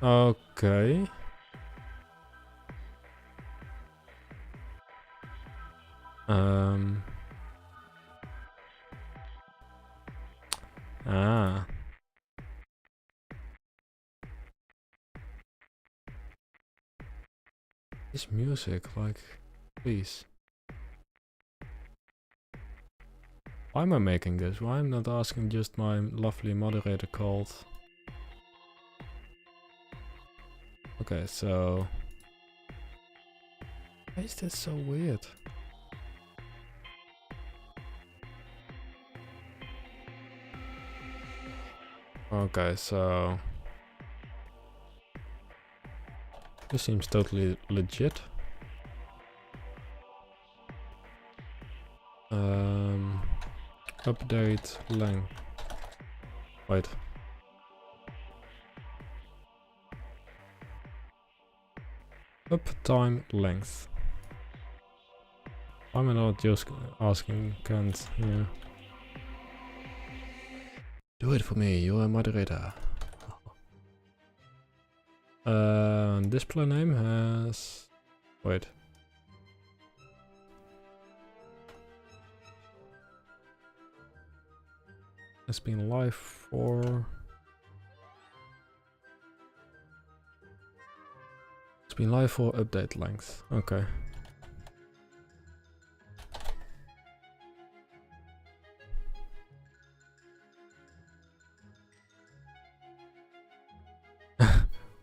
Speaker 1: Okay. Ah. This music, like, please. Why am I making this? Why am I not asking just my lovely moderator called? Okay, so... Why is this so weird? Okay, so... This seems totally legit. Update length. Wait. Uptime length. Why am I not just asking Kent here? Do it for me, you're a moderator. Display name has... Wait. It's been live for... It's been live for update length. Okay.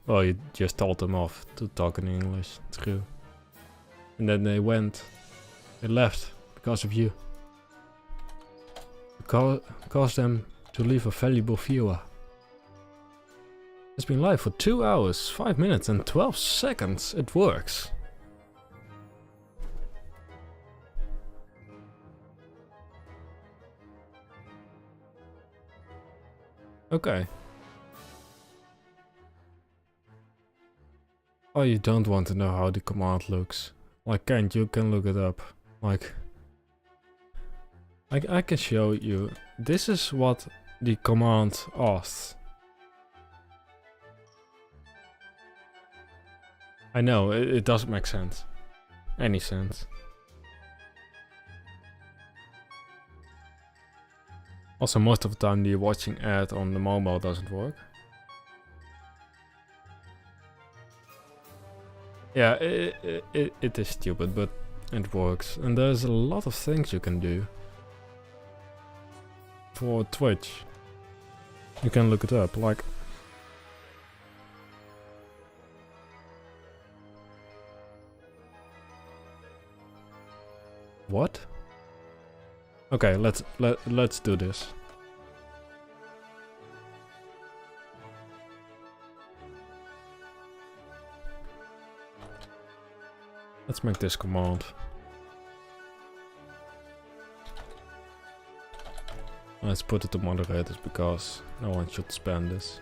Speaker 1: Well, you just told them off to talk in English. True. And then they went. They left because of you. Caused them to leave a valuable viewer. It's been live for 2 hours, 5 minutes and 12 seconds. It works. Okay. Oh, you don't want to know how the command looks. Like, Kent, you can look it up. Like... I can show you. This is what the command asks. I know, it doesn't make sense. Any sense. Also, most of the time the watching ad on the mobile doesn't work. Yeah, it is stupid, but it works. And there's a lot of things you can do. For Twitch. You can look it up, like... What? Okay, let's do this. Let's make this command. Let's put it to moderators because no one should spam this.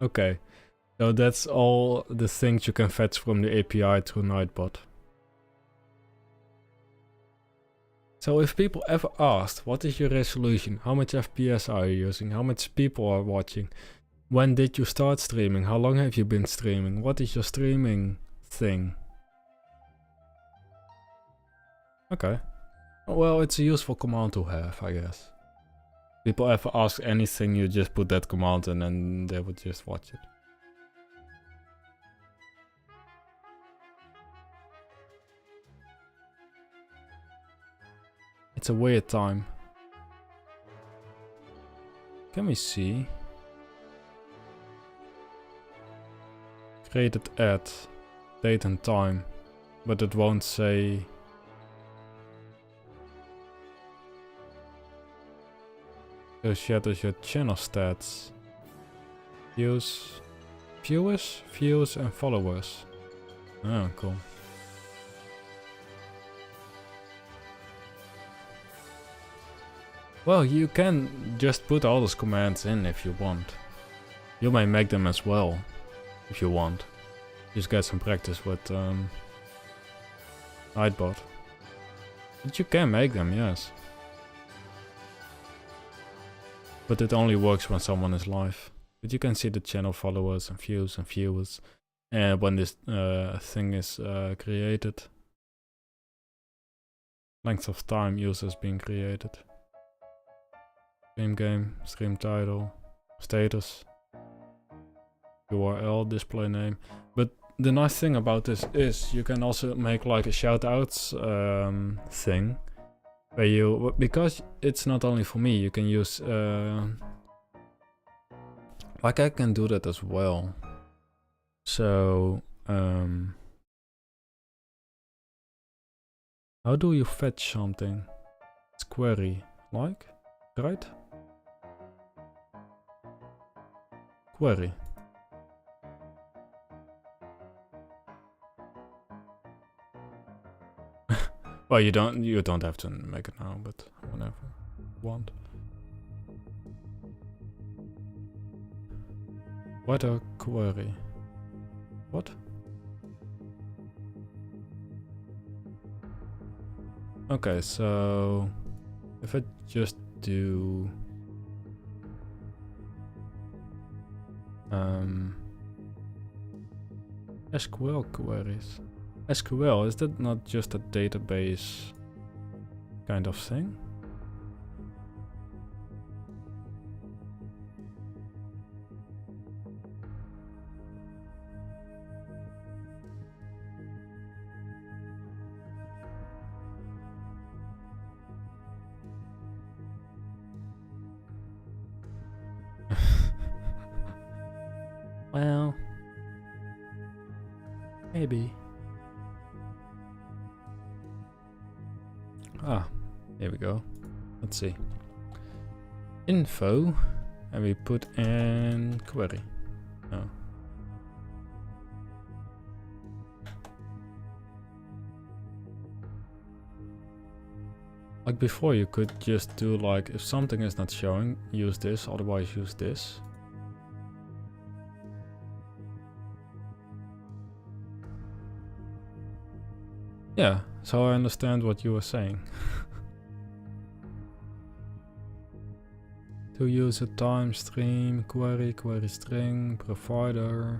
Speaker 1: Okay, so that's all the things you can fetch from the API to Nightbot. So if people ever asked, what is your resolution? How much FPS are you using? How much people are watching? When did you start streaming? How long have you been streaming? What is your streaming thing? Okay. Well, it's a useful command to have, I guess. People ever ask anything, you just put that command in and they would just watch it. It's a weird time. Can we see? Created ad, date and time, but it won't say Shows your channel stats. Views, viewers and followers. Oh, cool. Well, you can just put all those commands in if you want. You may make them as well, if you want. Just get some practice with Nightbot. But you can make them, yes. But it only works when someone is live. But you can see the channel followers and views and viewers when this thing is created. Length of time users being created. Game, stream title, status, URL, display name. But the nice thing about this is you can also make like a shoutouts thing. Where you, because it's not only for me, you can use, like I can do that as well. So, how do you fetch something? It's query, like, right? Query. Well, you don't have to make it now, but whenever you want. What a query. What? Okay, so if I just do SQL queries. SQL, is that not just a database kind of thing? Well, maybe. Ah, here we go. Let's see. Info, and we put in query. Oh. Like before, you could just do like, if something is not showing, use this, otherwise use this. Yeah, so I understand what you were saying. To use a time stream, query string, provider,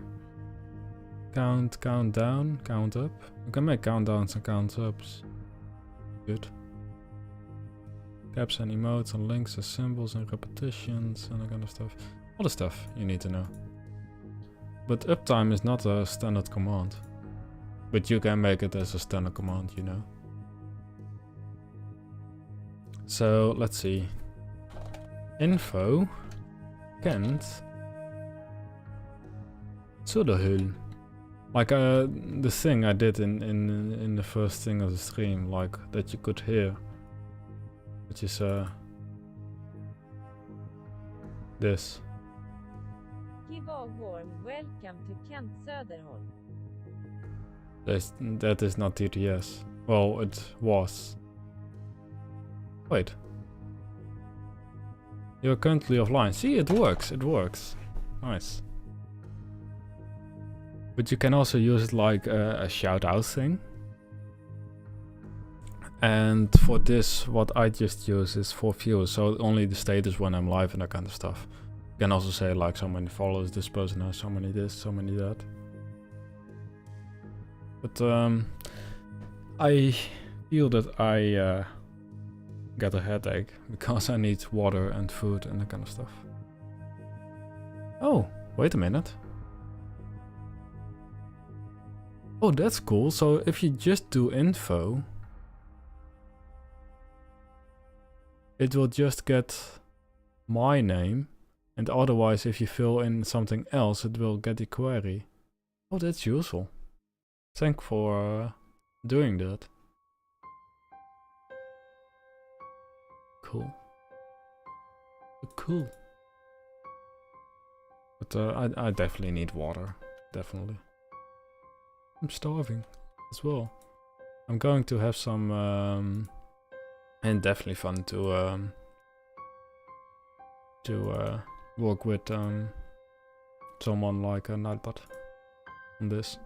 Speaker 1: count down, count up. You can make countdowns and count ups. Good. Caps and emotes and links and symbols and repetitions and that kind of stuff. All the stuff you need to know. But uptime is not a standard command. But you can make it as a standard command, you know. So let's see. Info kent Zuderhul. Like the thing I did in the first thing of the stream, like that you could hear. Which is this.
Speaker 6: Give a warm welcome to Kent Söderholm.
Speaker 1: That is not TTS. Well, it was. Wait. You're currently offline. See, it works. It works. Nice. But you can also use it like a shout out thing. And for this, what I just use is for viewers. So only the status when I'm live and that kind of stuff. You can also say like so many followers, this person has so many this, so many that. But I feel that I get a headache because I need water and food and that kind of stuff. Oh, wait a minute. Oh, that's cool. So if you just do info, it will just get my name, and otherwise if you fill in something else, it will get the query. Oh, that's useful. Thanks for doing that. Cool. cool. But I definitely need water. Definitely. I'm starving as well. I'm going to have some and definitely fun to work with someone like a Nightbot on this.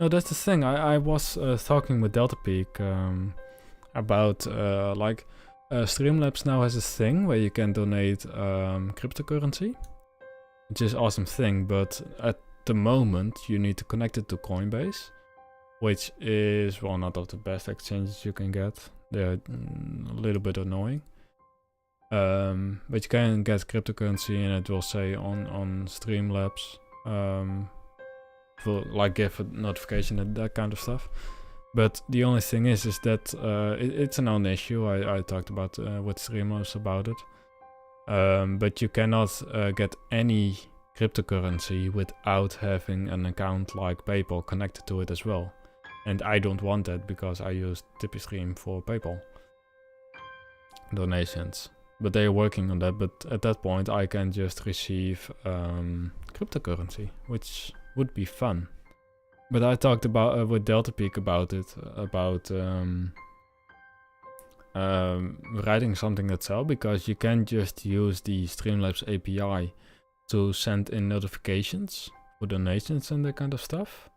Speaker 1: No, that's the thing. I was talking with Delta Peak about like Streamlabs now has a thing where you can donate cryptocurrency, which is an awesome thing. But at the moment, you need to connect it to Coinbase, which is one out of the best exchanges you can get. They're a little bit annoying. But you can get cryptocurrency and it will say on Streamlabs will like give a notification and that kind of stuff. But the only thing is that it's a known issue. I talked about with Streamlabs about it. But you cannot get any cryptocurrency without having an account like PayPal connected to it as well. And I don't want that because I use TipeStream for PayPal donations. But they are working on that, but at that point I can just receive cryptocurrency, which would be fun. But I talked about with Delta Peak about it, about writing something itself, because you can just use the Streamlabs API to send in notifications for donations and that kind of stuff.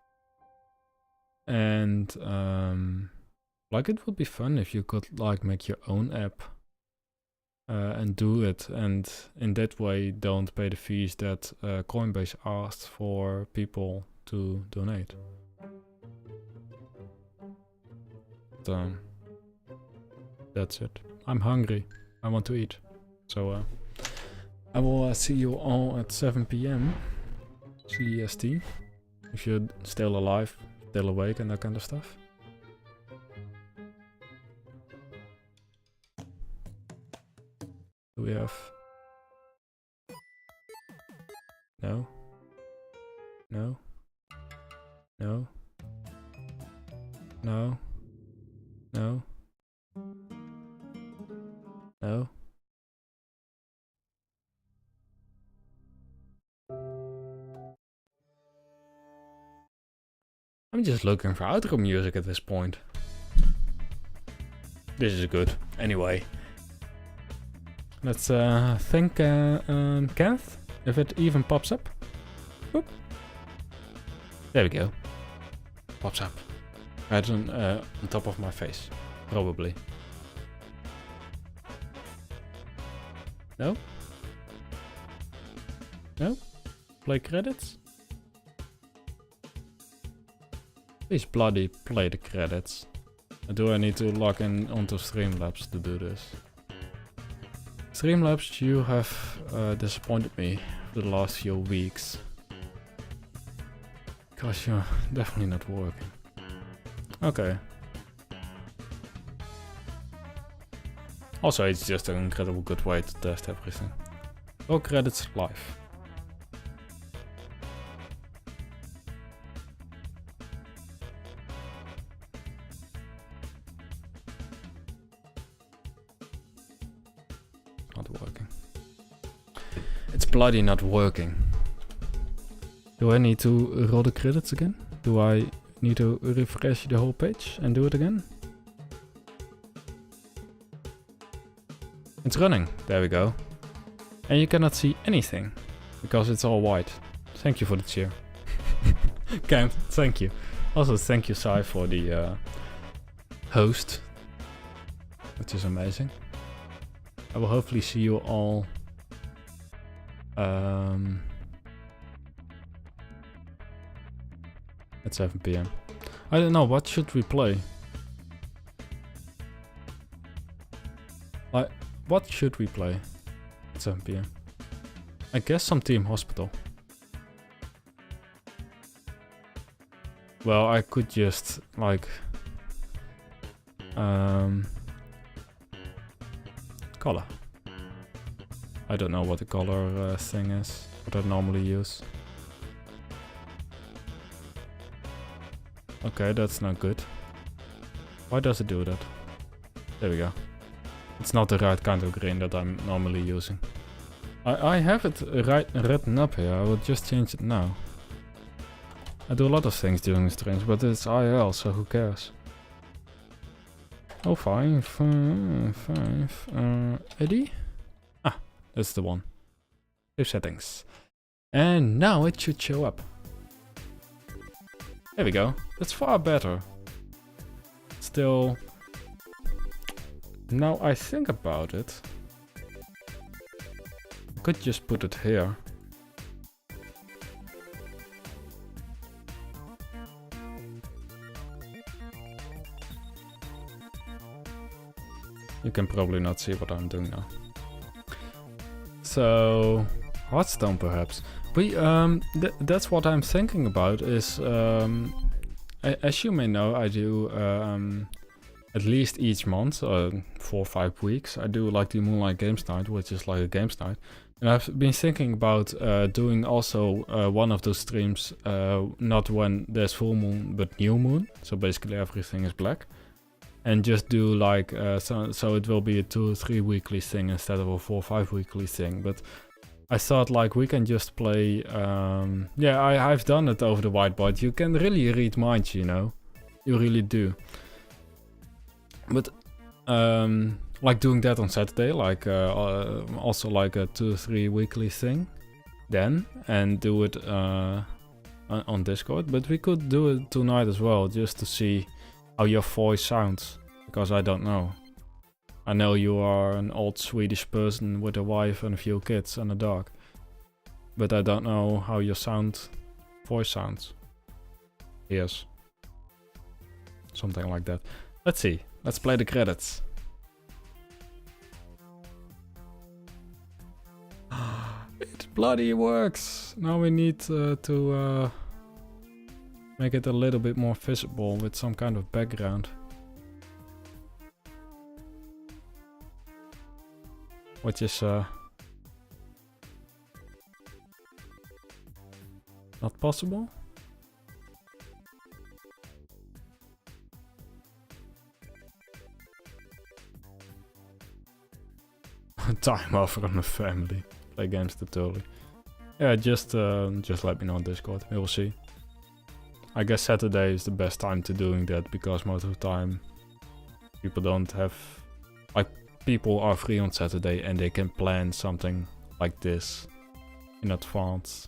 Speaker 1: And like it would be fun if you could like make your own app. And do it, and in that way don't pay the fees that Coinbase asks for people to donate. But, that's it. I'm hungry. I want to eat. So I will see you all at 7 PM CEST. If you're still alive, still awake and that kind of stuff. Do we have... No? No? No? No? No? No? I'm just looking for outro music at this point. This is good. Anyway. Let's thank Kenneth, if it even pops up. Whoop. There we go. Pops up. Right on top of my face. Probably. No? No? Play credits? Please bloody play the credits. Or do I need to log in onto Streamlabs to do this? Streamlabs, you have disappointed me for the last few weeks. Because you're definitely not working. Okay. Also, it's just an incredible good way to test everything. All credits live. Not working. It's bloody not working. Do I need to roll the credits again? Do I need to refresh the whole page and do it again? It's running. There we go. And you cannot see anything because it's all white. Thank you for the cheer. Kent, thank you. Also thank you, Sai, for the host, which is amazing. I will hopefully see you all at 7 PM. I don't know, what should we play? Like, what should we play at 7 PM? I guess some Team Hospital. Well, I could just, like... color. I don't know what the color thing is, what I normally use. Okay, that's not good. Why does it do that? There we go. It's not the right kind of green that I'm normally using. I have it written up here. I will just change it now. I do a lot of things during the streams, but it's IRL, so who cares? Oh, 5, 80? Ah, that's the one. Save settings. And now it should show up. There we go. That's far better. Still, now I think about it, I could just put it here. You can probably not see what I'm doing now. So, Hearthstone perhaps. That's what I'm thinking about is, as you may know, I do at least each month, 4 or 5 weeks, I do like the Moonlight Games Night, which is like a games night. And I've been thinking about doing also one of those streams, not when there's full moon, but new moon. So basically everything is black. And just do like, so it will be a 2 or 3 weekly thing instead of a 4 or 5 weekly thing. But I thought like we can just play, yeah, I've done it over the whiteboard. You can really read minds, you know, you really do. But like doing that on Saturday, like also like a 2 or 3 weekly thing then, and do it on Discord. But we could do it tonight as well, just to see how your voice sounds, because I don't know. I know you are an old Swedish person with a wife and a few kids and a dog, but I don't know how your voice sounds. Yes, something like that. Let's see. Let's play the credits. It bloody works. Now we need to make it a little bit more visible with some kind of background. Which is not possible. Time off from the family. Play games totally. Yeah, just let me know on Discord. We will see. I guess Saturday is the best time to doing that, because most of the time people don't have, like, people are free on Saturday and they can plan something like this in advance.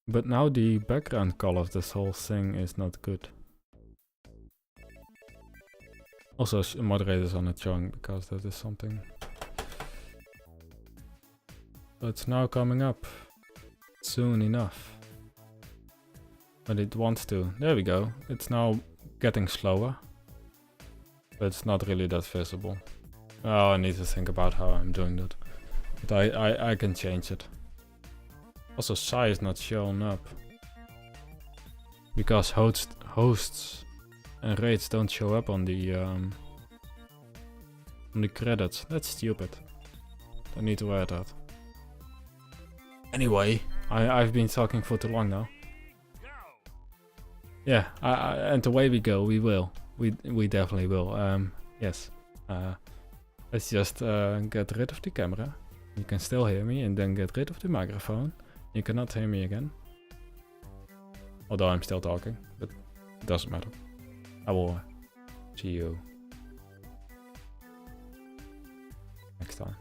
Speaker 1: But now the background color of this whole thing is not good. Also, moderators are not showing because that is something. So it's now coming up soon enough. But it wants to. There we go. It's now getting slower. But it's not really that visible. Oh, I need to think about how I'm doing that. But I can change it. Also, Sai is not showing up. Because hosts and rates don't show up on the credits. That's stupid. I need to add that. Anyway, I've been talking for too long now. Yeah, and the way we go, we will. We definitely will. Yes. Let's just get rid of the camera. You can still hear me, and then get rid of the microphone. You cannot hear me again. Although I'm still talking, but it doesn't matter. I will see you next time.